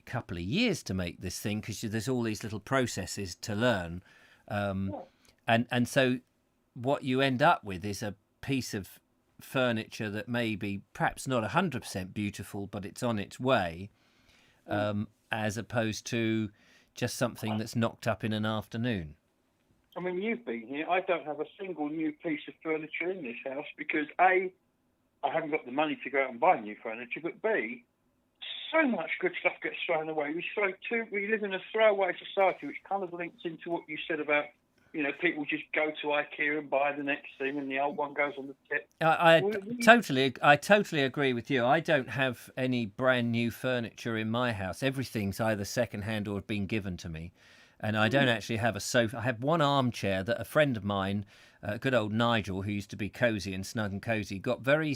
couple of years to make this thing, because there's all these little processes to learn, and so what you end up with is a piece of furniture that may be perhaps not 100% beautiful, but it's on its way, as opposed to just something that's knocked up in an afternoon. I mean, you've been here. I don't have a single new piece of furniture in this house because A, I haven't got the money to go out and buy new furniture, but B, so much good stuff gets thrown away. We live in a throwaway society, which kind of links into what you said about, you know, people just go to IKEA and buy the next thing, and the old one goes on the tip. I totally agree with you. I don't have any brand new furniture in my house. Everything's either second-hand or been given to me, and I don't actually have a sofa. I have one armchair that a friend of mine, good old Nigel, who used to be cosy and snug and cosy, got very.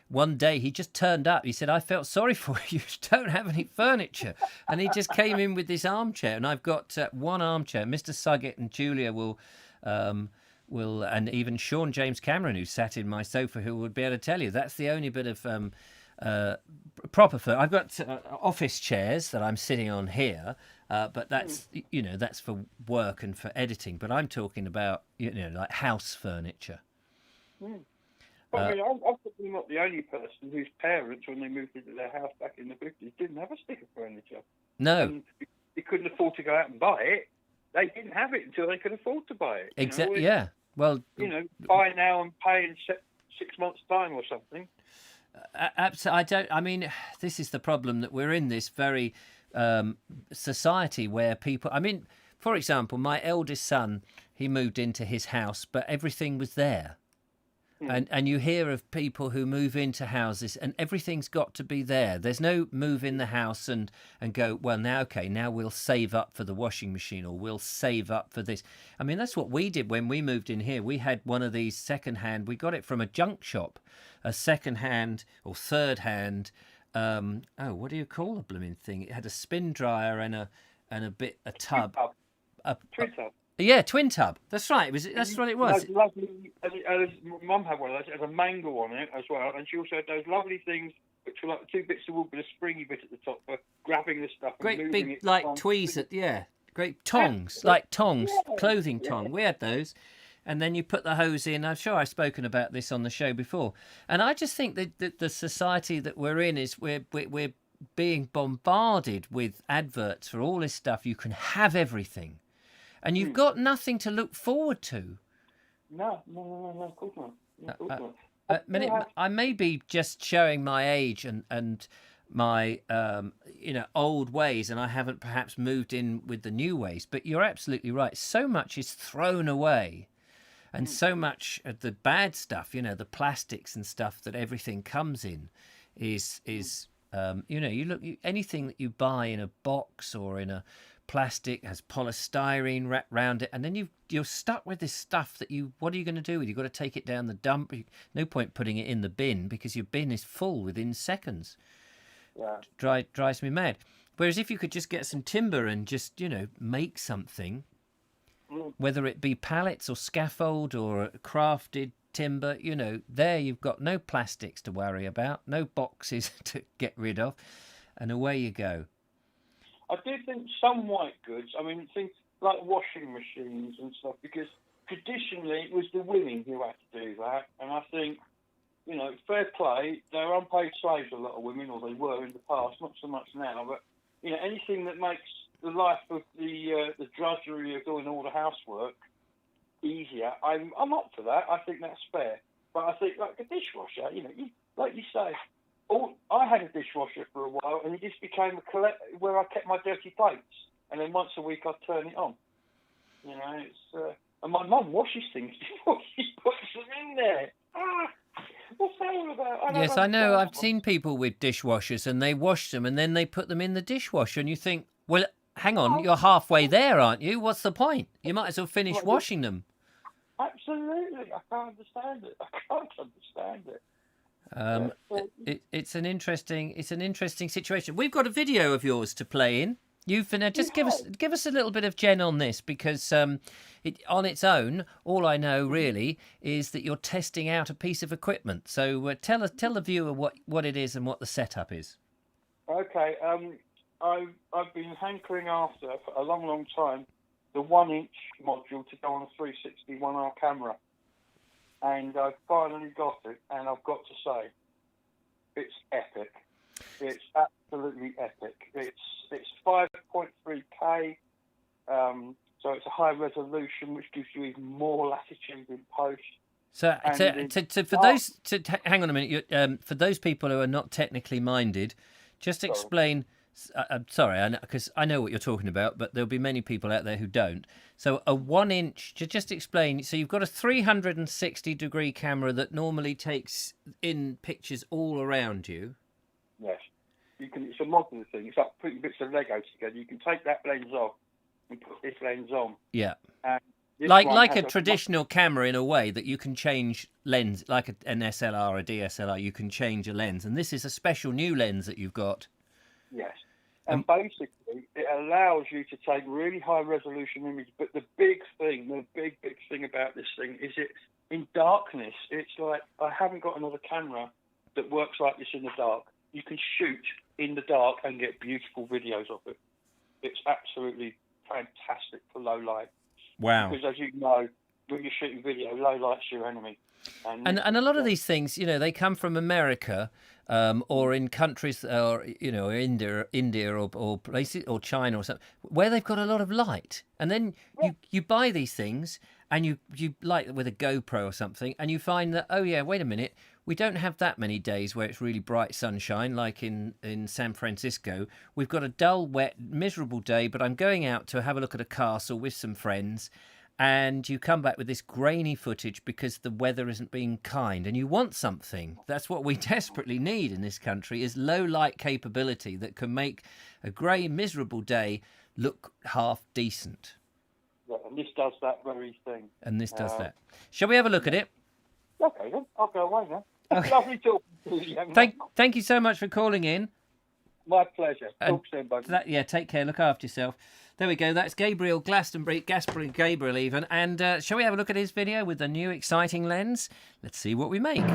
One day he just turned up. He said, "I felt sorry for you. You don't have any furniture." And he just came in with this armchair. And I've got one armchair. Mr. Suggett and Julia will, and even Sean James Cameron, who sat in my sofa, who would be able to tell you that's the only bit of proper furniture. I've got office chairs that I'm sitting on here, but that's that's for work and for editing. But I'm talking about like house furniture. I mean, I'm probably not the only person whose parents, when they moved into their house back in the 50s, didn't have a stick of furniture. No. And they couldn't afford to go out and buy it. They didn't have it until they could afford to buy it. Exactly. Yeah. Well, buy now and pay in 6 months' time or something. Absolutely. I mean, this is the problem, that we're in this very society where people. I mean, for example, my eldest son, he moved into his house, but everything was there. And you hear of people who move into houses and everything's got to be there. There's no move in the house and go, well, now we'll save up for the washing machine, or we'll save up for this. I mean, that's what we did when we moved in here. We had one of these second-hand. We got it from a junk shop, a second-hand or third-hand. What do you call the blooming thing? It had a spin dryer and a tub. Twin tub. Yeah, twin tub. That's right. That's what it was. Lovely. Mum had one of those. It had a mangle on it as well, and she also had those lovely things, which were like two bits of wood with a springy bit at the top for grabbing the stuff. Great and big it like tweezers. Great tongs, like tongs, clothing tong. We had those, and then you put the hose in. I'm sure I've spoken about this on the show before, and I just think that the society that we're in is we're being bombarded with adverts for all this stuff. You can have everything. And you've got nothing to look forward to. No, of course not. I may be just showing my age and my old ways, and I haven't perhaps moved in with the new ways. But you're absolutely right. So much is thrown away, and so much of the bad stuff, the plastics and stuff that everything comes in, is anything that you buy in a box or in a plastic has polystyrene wrapped around it, and then you're stuck with this stuff that what are you going to do with? You've got to take it down the dump. No point putting it in the bin because your bin is full within seconds. Yeah. Drives me mad. Whereas if you could just get some timber and just make something, whether it be pallets or scaffold or crafted timber, there you've got no plastics to worry about, no boxes to get rid of, and away you go. I do think some white goods, things like washing machines and stuff, because traditionally it was the women who had to do that, and I think, fair play, they're unpaid slaves, a lot of women, or they were in the past, not so much now, but, anything that makes the life of the drudgery of doing all the housework easier, I'm up for that. I think that's fair. But I think, like a dishwasher, like you say, I had a dishwasher for a while, and it just became where I kept my dirty plates, and then once a week I'd turn it on. And my mum washes things before she puts them in there. What's that all about? Yes, I know. I've seen people with dishwashers, and they wash them, and then they put them in the dishwasher, and you think, well, hang on, you're halfway there, aren't you? What's the point? You might as well finish washing them. Absolutely. I can't understand it. It's an interesting situation. We've got a video of yours to play in. Just give us a little bit of Jen on this, because on its own, all I know really is that you're testing out a piece of equipment. So tell the viewer what it is and what the setup is. Okay. I've been hankering after for a long time the 1-inch module to go on a 360 1R camera, and I've finally got it, and I've got to say, it's epic. It's absolutely epic. It's 5.3K, so it's a high resolution, which gives you even more latitude in post. So hang on a minute. For those people who are not technically minded, just explain. I'm sorry, because I know what you're talking about, but there'll be many people out there who don't. So a 1-inch, just explain. So you've got a 360-degree camera that normally takes in pictures all around you. Yes, it's a modular thing. It's like putting bits of Lego together. You can take that lens off and put this lens on. Yeah. And like a traditional camera in a way that you can change lens, like an SLR or a DSLR. You can change a lens, and this is a special new lens that you've got. Yes. And basically, it allows you to take really high resolution images. But the big thing about this thing is it's in darkness. It's like, I haven't got another camera that works like this in the dark. You can shoot in the dark and get beautiful videos of it. It's absolutely fantastic for low light. Wow. Because as you know, when you're shooting video, low light's your enemy. And a lot of these things, they come from America, or in countries, or India or places, or China or something, where they've got a lot of light. And then you buy these things, and you like with a GoPro or something, and you find that, oh yeah, wait a minute, we don't have that many days where it's really bright sunshine, like in San Francisco. We've got a dull, wet, miserable day, but I'm going out to have a look at a castle with some friends. And you come back with this grainy footage because the weather isn't being kind, and you want something. That's what we desperately need in this country, is low light capability that can make a grey, miserable day look half decent. Yeah, and this does that very thing. And this does that. Shall we have a look at it? Okay, then. I'll go away now. Lovely talking to you, young man. Thank you so much for calling in. My pleasure. Talk soon, buddy. Take care. Look after yourself. There we go. That's Gabriel Glastonbury, Gabriel even. And shall we have a look at his video with the new exciting lens? Let's see what we make.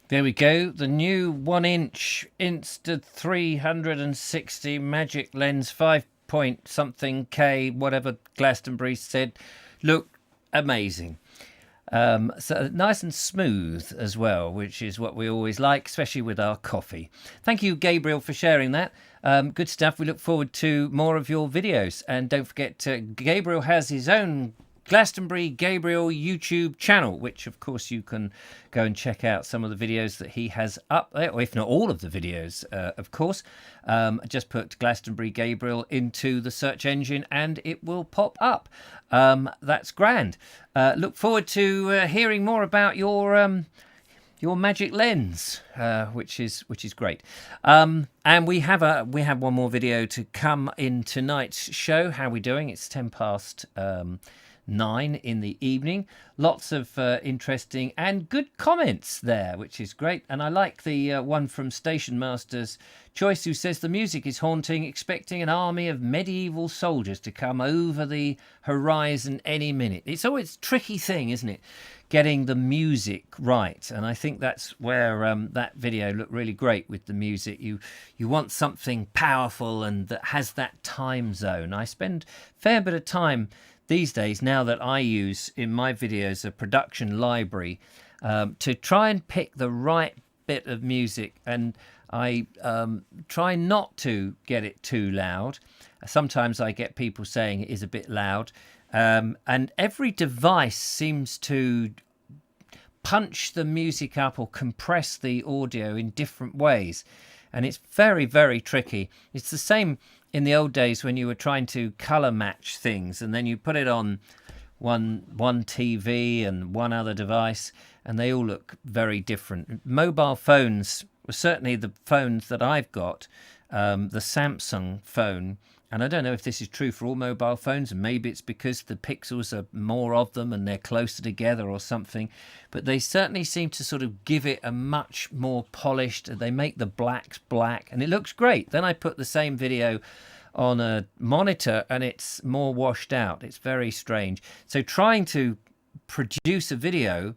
There we go. The new 1-inch Insta 360 magic lens, 5 point something K, whatever Glastonbury said. Look amazing. So nice and smooth as well, which is what we always like, especially with our coffee. Thank you, Gabriel, for sharing that. Good stuff. We look forward to more of your videos. And don't forget, Gabriel has his own Glastonbury Gabriel YouTube channel, which of course you can go and check out some of the videos that he has up there, or if not all of the videos, of course. Just put Glastonbury Gabriel into the search engine and it will pop up. That's grand. Look forward to hearing more about your magic lens, which is great. And we have one more video to come in tonight's show. How are we doing? It's 9:10 in the evening. Lots of interesting and good comments there, which is great. And I like the one from Station Master's Choice, who says the music is haunting, expecting an army of medieval soldiers to come over the horizon any minute. It's always a tricky thing, isn't it? Getting the music right. And I think that's where that video looked really great with the music. You want something powerful and that has that time zone. I spend a fair bit of time these days, now that I use in my videos a production library, to try and pick the right bit of music, and I try not to get it too loud. Sometimes I get people saying it is a bit loud, and every device seems to punch the music up or compress the audio in different ways, and it's very, very tricky. It's the same in the old days when you were trying to colour match things, and then you put it on one TV and one other device, and they all look very different. Mobile phones, certainly the phones that I've got, the Samsung phone, and I don't know if this is true for all mobile phones, and maybe it's because the pixels are more of them and they're closer together or something, but they certainly seem to sort of give it a much more polished, they make the blacks black, and it looks great. Then I put the same video on a monitor and it's more washed out. It's very strange. So trying to produce a video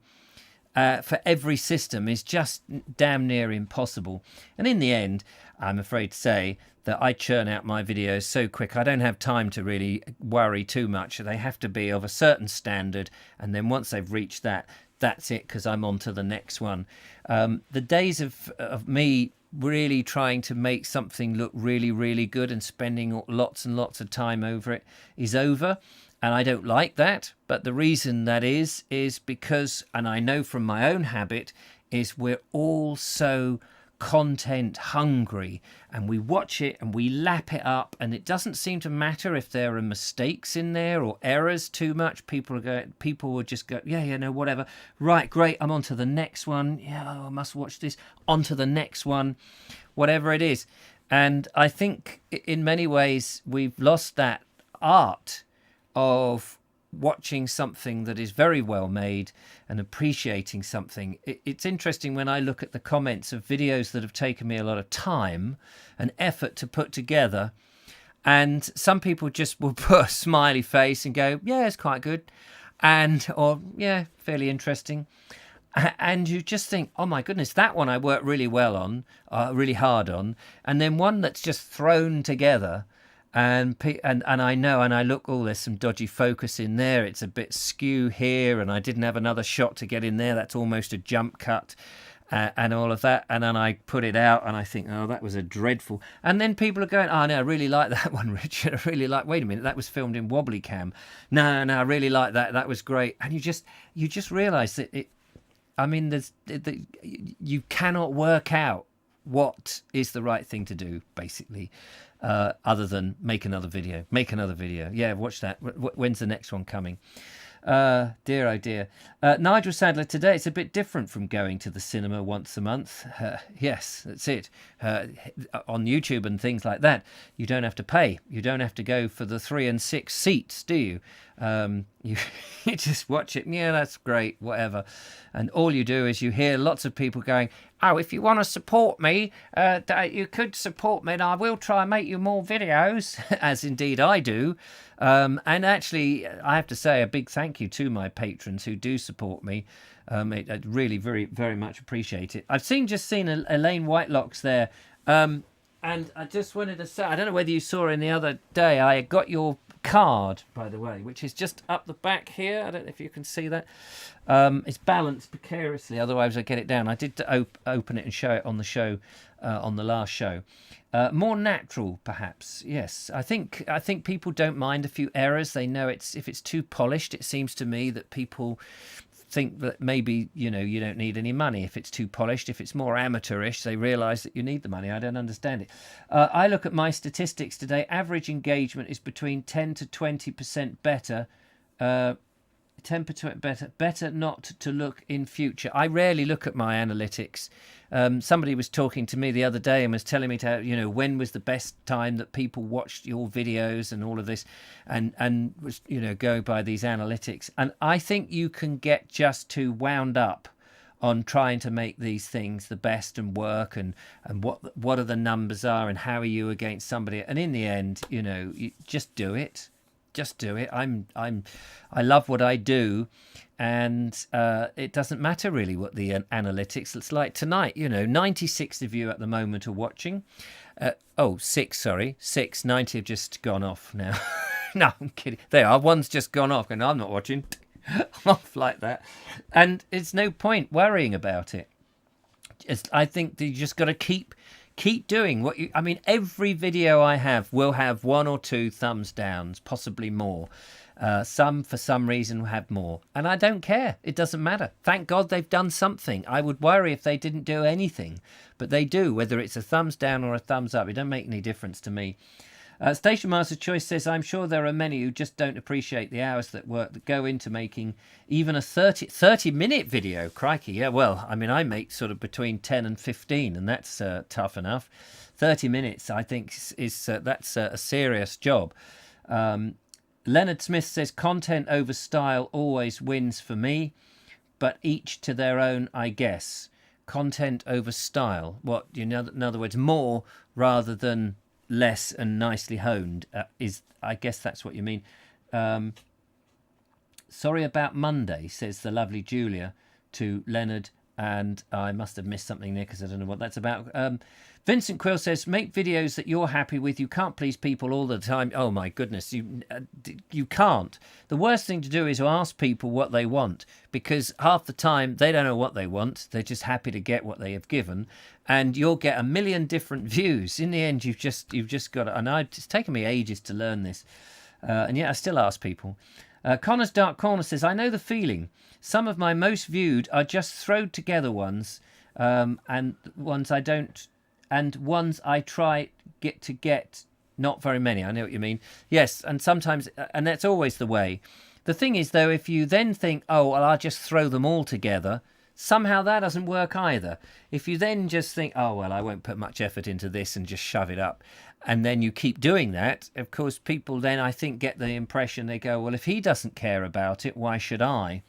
for every system is just damn near impossible. And in the end, I'm afraid to say that I churn out my videos so quick, I don't have time to really worry too much. They have to be of a certain standard, and then once they've reached that, that's it, because I'm on to the next one. The days of me really trying to make something look really, really good and spending lots and lots of time over it is over. And I don't like that. But the reason that is because, and I know from my own habit, is we're all so content hungry, and we watch it and we lap it up, and it doesn't seem to matter if there are mistakes in there or errors too much. People will just go, yeah, no, whatever. Right, great, I'm on to the next one. Yeah, I must watch this. On to the next one, whatever it is. And I think in many ways we've lost that art of watching something that is very well made and appreciating something. It's interesting when I look at the comments of videos that have taken me a lot of time and effort to put together, and some people just will put a smiley face and go, yeah, it's quite good, or yeah, fairly interesting. And you just think, oh my goodness, that one I worked really well on, really hard on, and then one that's just thrown together. And I know, and I look, oh, there's some dodgy focus in there. It's a bit skew here, and I didn't have another shot to get in there. That's almost a jump cut, and all of that. And then I put it out, and I think, oh, that was a dreadful. And then people are going, oh, no, I really like that one, Richard. I really like. Wait a minute, that was filmed in wobbly cam. No, I really like that. That was great. And you just realise that it. I mean, you cannot work out what is the right thing to do, basically. Other than make another video. Yeah, watch that. When's the next one coming? Dear, oh dear. Nigel Sadler, today it's a bit different from going to the cinema once a month. Yes, that's it. On YouTube and things like that, you don't have to pay. You don't have to go for the 3 and 6 seats, do you? You just watch it. Yeah, that's great, whatever. And all you do is you hear lots of people going, oh, if you want to support me, you could support me and I will try and make you more videos, as indeed I do. And actually, I have to say a big thank you to my patrons who do support me. I really very, very much appreciate it. I've just seen Elaine Whitelocks there. And I just wanted to say, I don't know whether you saw in the other day, I got your card, by the way, which is just up the back here. I don't know if you can see that. It's balanced precariously, otherwise I get it down. I did open it and show it on the show, on the last show. More natural, perhaps. Yes, I think people don't mind a few errors. They know if it's too polished. It seems to me that people think that maybe you don't need any money if it's too polished. If it's more amateurish, they realise that you need the money. I don't understand it. I look at my statistics today. Average engagement is between 10 to 20% better. 10% better not to look in future. I rarely look at my analytics. Somebody was talking to me the other day and was telling me when was the best time that people watched your videos and all of this, and was go by these analytics. And I think you can get just too wound up on trying to make these things the best and work and what are the numbers are and how are you against somebody. And in the end, you just do it. Just do it. I love what I do, and it doesn't matter really what the analytics looks like tonight. 96 of you at the moment are watching. Six. 90 have just gone off now. No, I'm kidding. They are. One's just gone off, and I'm not watching. I'm off like that, and it's no point worrying about it. I think that you just got to keep doing what you. I mean, every video I have will have 1 or 2 thumbs downs, possibly more. Some, for some reason, will have more. And I don't care. It doesn't matter. Thank God they've done something. I would worry if they didn't do anything. But they do, whether it's a thumbs down or a thumbs up. It don't make any difference to me. Station Master Choice says, I'm sure there are many who just don't appreciate the hours that go into making even a 30-minute video. Crikey, yeah, well, I mean, I make sort of between 10 and 15, and that's tough enough. 30 minutes, I think, that's a serious job. Leonard Smith says, content over style always wins for me, but each to their own, I guess. Content over style. What, in other words, more rather than less and nicely honed, I guess that's what you mean. Sorry about Monday, says the lovely Julia to Leonard, and I must have missed something there because I don't know what that's about. Vincent Quill says, make videos that you're happy with. You can't please people all the time. Oh my goodness, you can't. The worst thing to do is to ask people what they want, because half the time they don't know what they want. They're just happy to get what they have given, and you'll get a million different views. In the end, you've just got to, and it's taken me ages to learn this, and yet I still ask people. Connor's Dark Corner says, I know the feeling. Some of my most viewed are just thrown together ones, and ones I don't, and ones I try to get not very many. I know what you mean. Yes, and sometimes, and that's always the way. The thing is, though, if you then think, oh, well, I'll just throw them all together, somehow that doesn't work either. If you then just think, oh, well, I won't put much effort into this and just shove it up, and then you keep doing that, of course, people then, I think, get the impression, they go, well, if he doesn't care about it, why should I?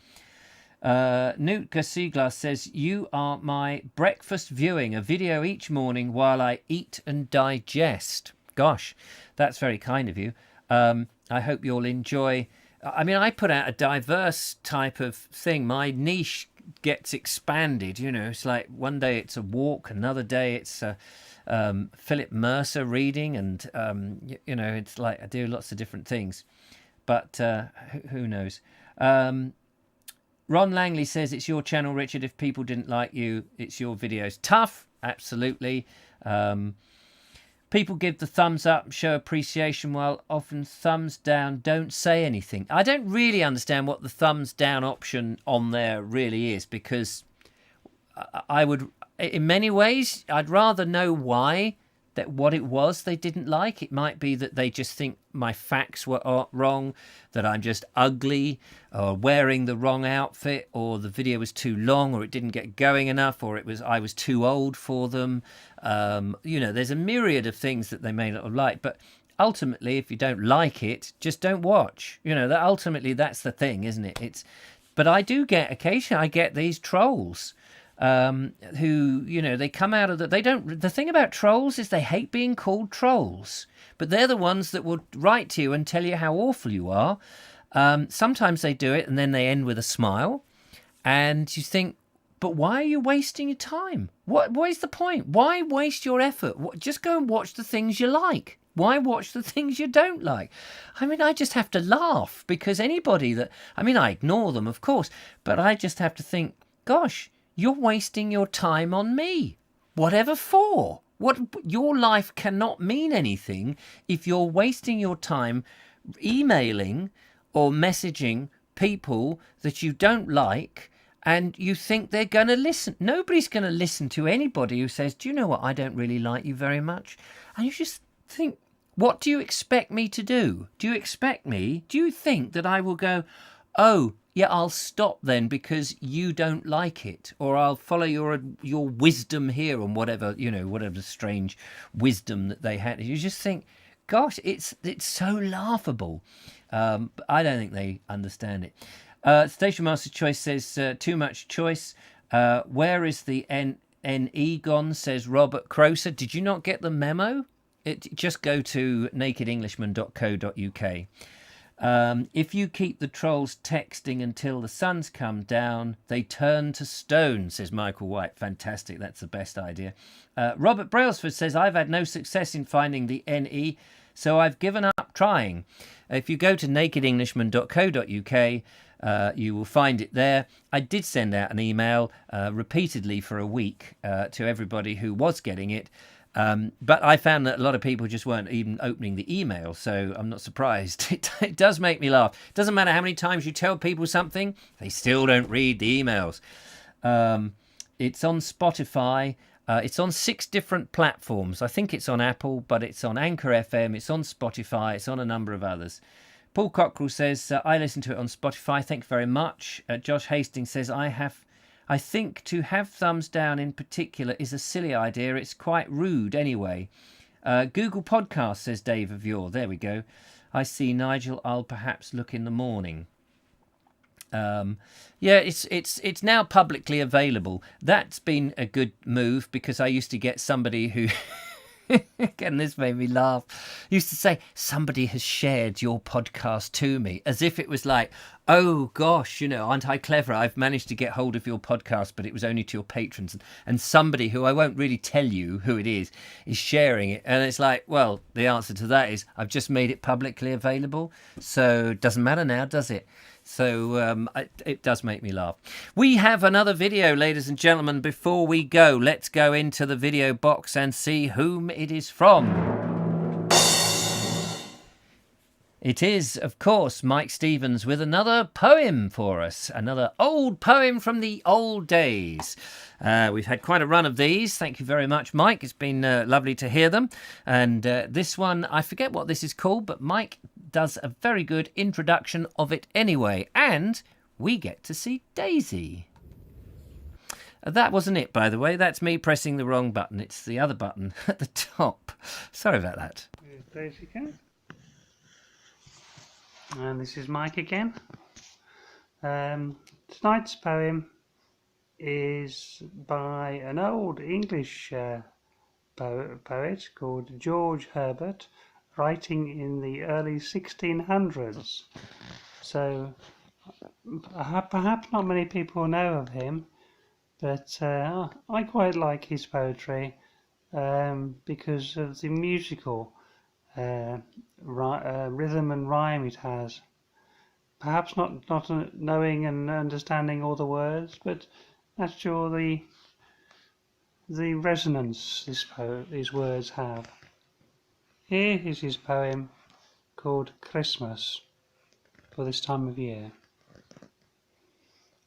Newt Gassiglas says, you are my breakfast viewing, a video each morning while I eat and digest. Gosh, that's very kind of you. I hope you'll enjoy. I mean, I put out a diverse type of thing. My niche gets expanded, it's like one day it's a walk, another day it's Philip Mercer reading, and it's like I do lots of different things, but who knows. Ron Langley says, it's your channel, Richard. If people didn't like you, it's your videos. Tough, absolutely. People give the thumbs up, show appreciation, while often thumbs down don't say anything. I don't really understand what the thumbs down option on there really is, because I would, in many ways, I'd rather know why, what it was they didn't like. It might be that they just think my facts were wrong, that I'm just ugly, or wearing the wrong outfit, or the video was too long, or it didn't get going enough, or I was too old for them. There's a myriad of things that they may not have liked, but ultimately, if you don't like it, just don't watch. Ultimately that's the thing, isn't it? But I do get occasionally, I get these trolls. who, they come out of the thing about trolls is they hate being called trolls, but they're the ones that will write to you and tell you how awful you are. Sometimes they do it and then they end with a smile, and you think, but why are you wasting your time? What is the point? Why waste your effort? Just go and watch the things you like. Why watch the things you don't like? I mean, I just have to laugh, because anybody I ignore them, of course, but I just have to think, gosh, you're wasting your time on me. Whatever for? Your life cannot mean anything if you're wasting your time emailing or messaging people that you don't like, and you think they're going to listen. Nobody's going to listen to anybody who says, do you know what, I don't really like you very much. And you just think, what do you expect me to do? Do you think that I will go, oh, yeah, I'll stop then because you don't like it, or I'll follow your wisdom here, and whatever strange wisdom that they had. You just think, gosh, it's so laughable. I don't think they understand it. Station Master Choice says, too much choice. Where is the NE gone, says Robert Croser. Did you not get the memo? Just go to nakedenglishman.co.uk. If you keep the trolls texting until the sun's come down, they turn to stone, says Michael White. Fantastic, that's the best idea. Robert Brailsford says, I've had no success in finding the NE, so I've given up trying. If you go to nakedenglishman.co.uk, you will find it there. I did send out an email repeatedly for a week to everybody who was getting it. But I found that a lot of people just weren't even opening the email, so I'm not surprised. It does make me laugh. It doesn't matter how many times you tell people something, they still don't read the emails. It's on Spotify. It's on 6 different platforms. I think it's on Apple, but it's on Anchor FM, it's on Spotify, it's on a number of others. Paul Cockrell says, I listen to it on Spotify. Thank you very much. Josh Hastings says, I think to have thumbs down in particular is a silly idea. It's quite rude anyway. Google Podcast, says Dave of Yore. There we go. I see, Nigel. I'll perhaps look in the morning. It's now publicly available. That's been a good move, because I used to get somebody who... Again, this made me laugh. Used to say, somebody has shared your podcast to me, as if it was like, oh gosh, aren't I clever? I've managed to get hold of your podcast, but it was only to your patrons. And somebody who I won't really tell you who it is sharing it. And it's like, well, the answer to that is I've just made it publicly available. So it doesn't matter now, does it? So it does make me laugh. We have another video, ladies and gentlemen. Before we go, let's go into the video box and see whom it is from. It is, of course, Mike Stevens with another poem for us. Another old poem from the old days. We've had quite a run of these. Thank you very much, Mike. It's been lovely to hear them. And this one, I forget what this is called, but Mike does a very good introduction of it anyway. And we get to see Daisy. That wasn't it, by the way. That's me pressing the wrong button. It's the other button at the top. Sorry about that. Here's Daisy again. And this is Mike again. Tonight's poem is by an old English poet called George Herbert, writing in the early 1600s. So perhaps not many people know of him, but I quite like his poetry because of the musical rhythm and rhyme it has. Perhaps not knowing and understanding all the words, but that's sure the resonance these words have. Here is his poem called Christmas, for this time of year.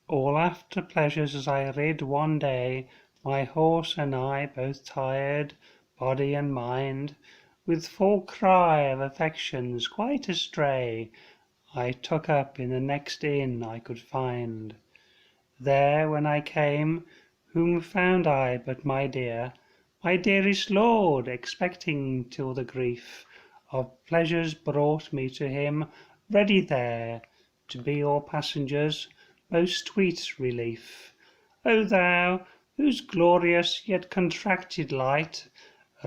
All after pleasures as I rid one day, my horse and I both tired, body and mind, with full cry of affections quite astray, I took up in the next inn I could find. There when I came, whom found I but my dearest lord, expecting till the grief of pleasures brought me to him, ready there to be all passengers' most sweet relief. O thou, whose glorious yet contracted light,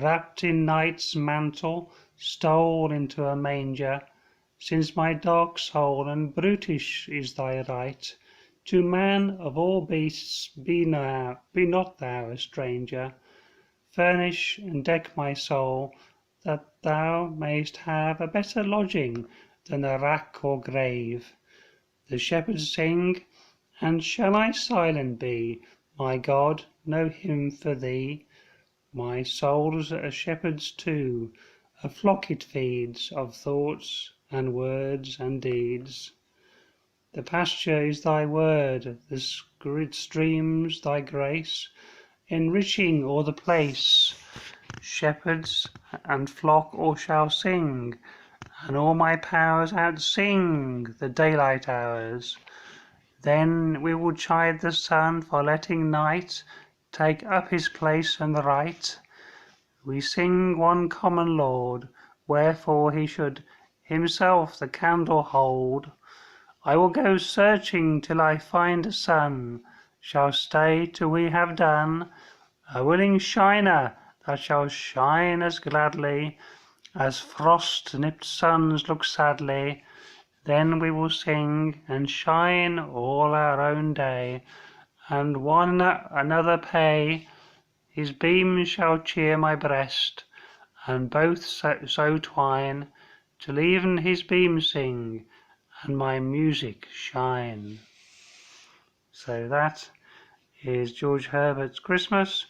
wrapped in night's mantle, stole into a manger, since my dark soul and brutish is thy right, to man of all beasts be not thou a stranger. Furnish and deck my soul, that thou mayst have a better lodging than a rack or grave. The shepherds sing, and shall I silent be? My God, no hymn for thee. My soul's a shepherd's too, a flock it feeds of thoughts and words and deeds. The pasture is thy word, the streams thy grace, enriching all the place. Shepherds and flock all shall sing, and all my powers outsing the daylight hours. Then we will chide the sun for letting night take up his place and right. We sing one common Lord, wherefore he should himself the candle hold. I will go searching till I find a sun, shall stay till we have done. A willing shiner that shall shine as gladly as frost-nipped suns look sadly. Then we will sing and shine all our own day, and one another pay. His beams shall cheer my breast, and both so twine, till even his beams sing, and my music shine. So that is George Herbert's Christmas,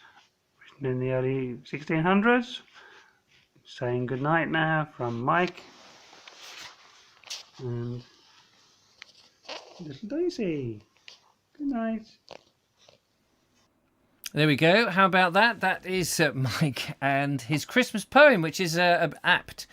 written in the early 1600s. Saying good night now from Mike and little Daisy. Good night. There we go. How about that? That is Mike and his Christmas poem, which is apt.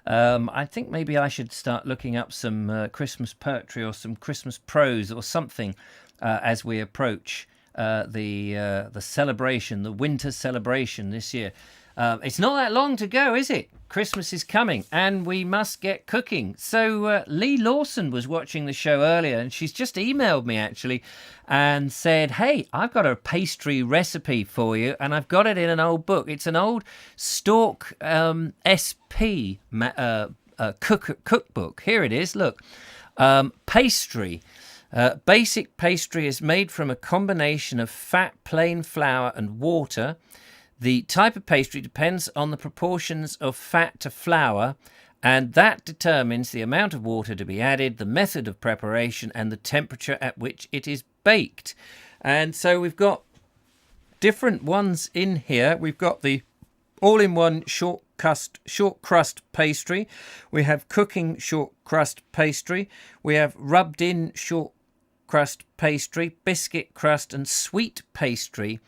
I think maybe I should start looking up some Christmas poetry or some Christmas prose or something as we approach the celebration, the winter celebration this year. It's not that long to go, is it? Christmas is coming and we must get cooking. So Lee Lawson was watching the show earlier and she's just emailed me actually and said, hey, I've got a pastry recipe for you and I've got it in an old book. It's an old Stork SP cookbook. Here it is, look. Pastry. Basic pastry is made from a combination of fat, plain flour and water. The type of pastry depends on the proportions of fat to flour, and that determines the amount of water to be added, the method of preparation, and the temperature at which it is baked. And so we've got different ones in here. We've got the all-in-one short crust pastry. We have cooking short crust pastry. We have rubbed-in short crust pastry, biscuit crust, and sweet pastry,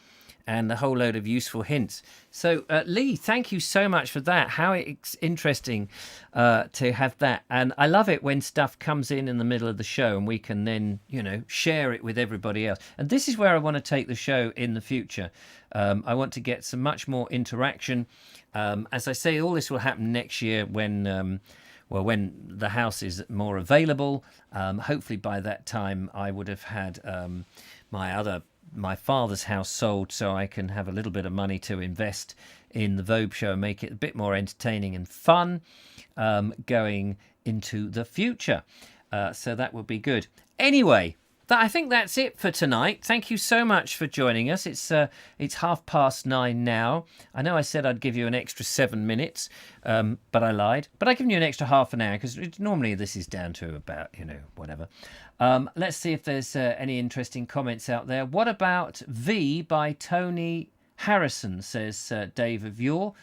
and a whole load of useful hints. So, Lee, thank you so much for that. How it's interesting to have that. And I love it when stuff comes in the middle of the show and we can then, share it with everybody else. And this is where I want to take the show in the future. I want to get some much more interaction. As I say, all this will happen next year when the house is more available. Hopefully by that time I would have had my father's house sold, so I can have a little bit of money to invest in the Vobes show and make it a bit more entertaining and fun going into the future. So that would be good. Anyway, I think that's it for tonight. Thank you so much for joining us. It's 9:30 now. I know I said I'd give you an extra 7 minutes, but I lied. But I've given you an extra half an hour because normally this is down to about, whatever. Let's see if there's any interesting comments out there. What about V by Tony Harrison, says Dave of Yore.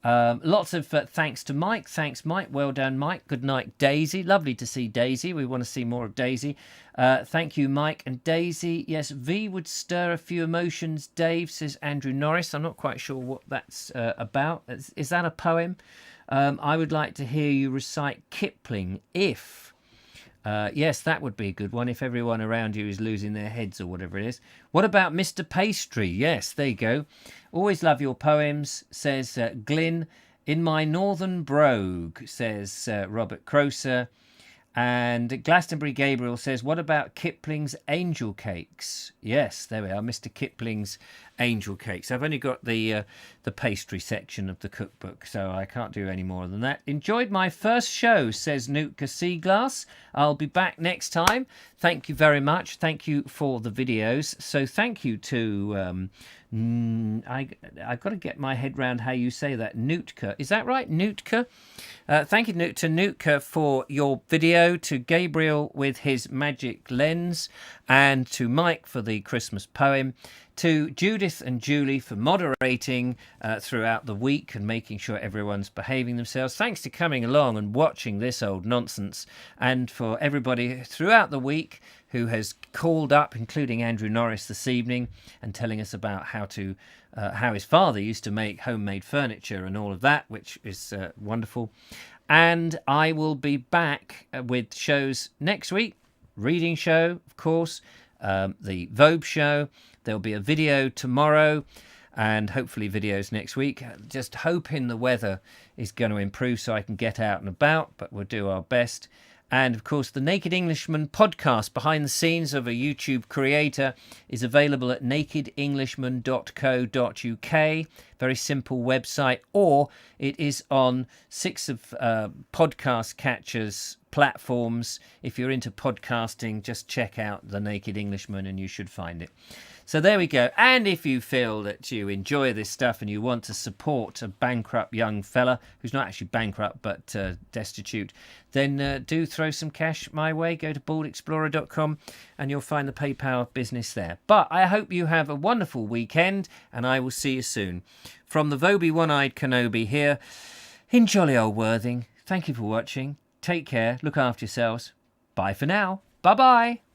Lots of thanks to Mike. Thanks, Mike. Well done, Mike. Good night, Daisy. Lovely to see Daisy. We want to see more of Daisy. Thank you, Mike and Daisy. Yes, V would stir a few emotions, Dave, says Andrew Norris. I'm not quite sure what that's about. Is that a poem? I would like to hear you recite Kipling, if... yes, that would be a good one if everyone around you is losing their heads or whatever it is. What about Mr. Pastry? Yes, there you go. Always love your poems, says Glyn. In my northern brogue, says Robert Croser. And Glastonbury Gabriel says, what about Kipling's Angel Cakes? Yes, there we are, Mr. Kipling's Angel Cakes. I've only got the pastry section of the cookbook, so I can't do any more than that. Enjoyed my first show, says Nootka Seaglass. I'll be back next time. Thank you very much. Thank you for the videos. So thank you to... I've got to get my head round how you say that. Nootka. Is that right? Nootka? Thank you to Nootka for your video, to Gabriel with his magic lens, and to Mike for the Christmas poem, to Judith and Julie for moderating throughout the week and making sure everyone's behaving themselves. Thanks to coming along and watching this old nonsense, and for everybody throughout the week who has called up, including Andrew Norris this evening, and telling us about how his father used to make homemade furniture and all of that, which is wonderful. And I will be back with shows next week. Reading show, of course, the Vobes show. There'll be a video tomorrow, and hopefully videos next week. Just hoping the weather is going to improve so I can get out and about, but we'll do our best. And, of course, the Naked Englishman podcast, behind the scenes of a YouTube creator, is available at nakedenglishman.co.uk. Very simple website. Or it is on 6 of podcast catchers platforms. If you're into podcasting, just check out The Naked Englishman and you should find it. So there we go. And if you feel that you enjoy this stuff and you want to support a bankrupt young fella who's not actually bankrupt but destitute, then do throw some cash my way. Go to baldexplorer.com and you'll find the PayPal business there. But I hope you have a wonderful weekend, and I will see you soon. From the Vobie One-Eyed Kenobi here in jolly old Worthing, thank you for watching. Take care. Look after yourselves. Bye for now. Bye-bye.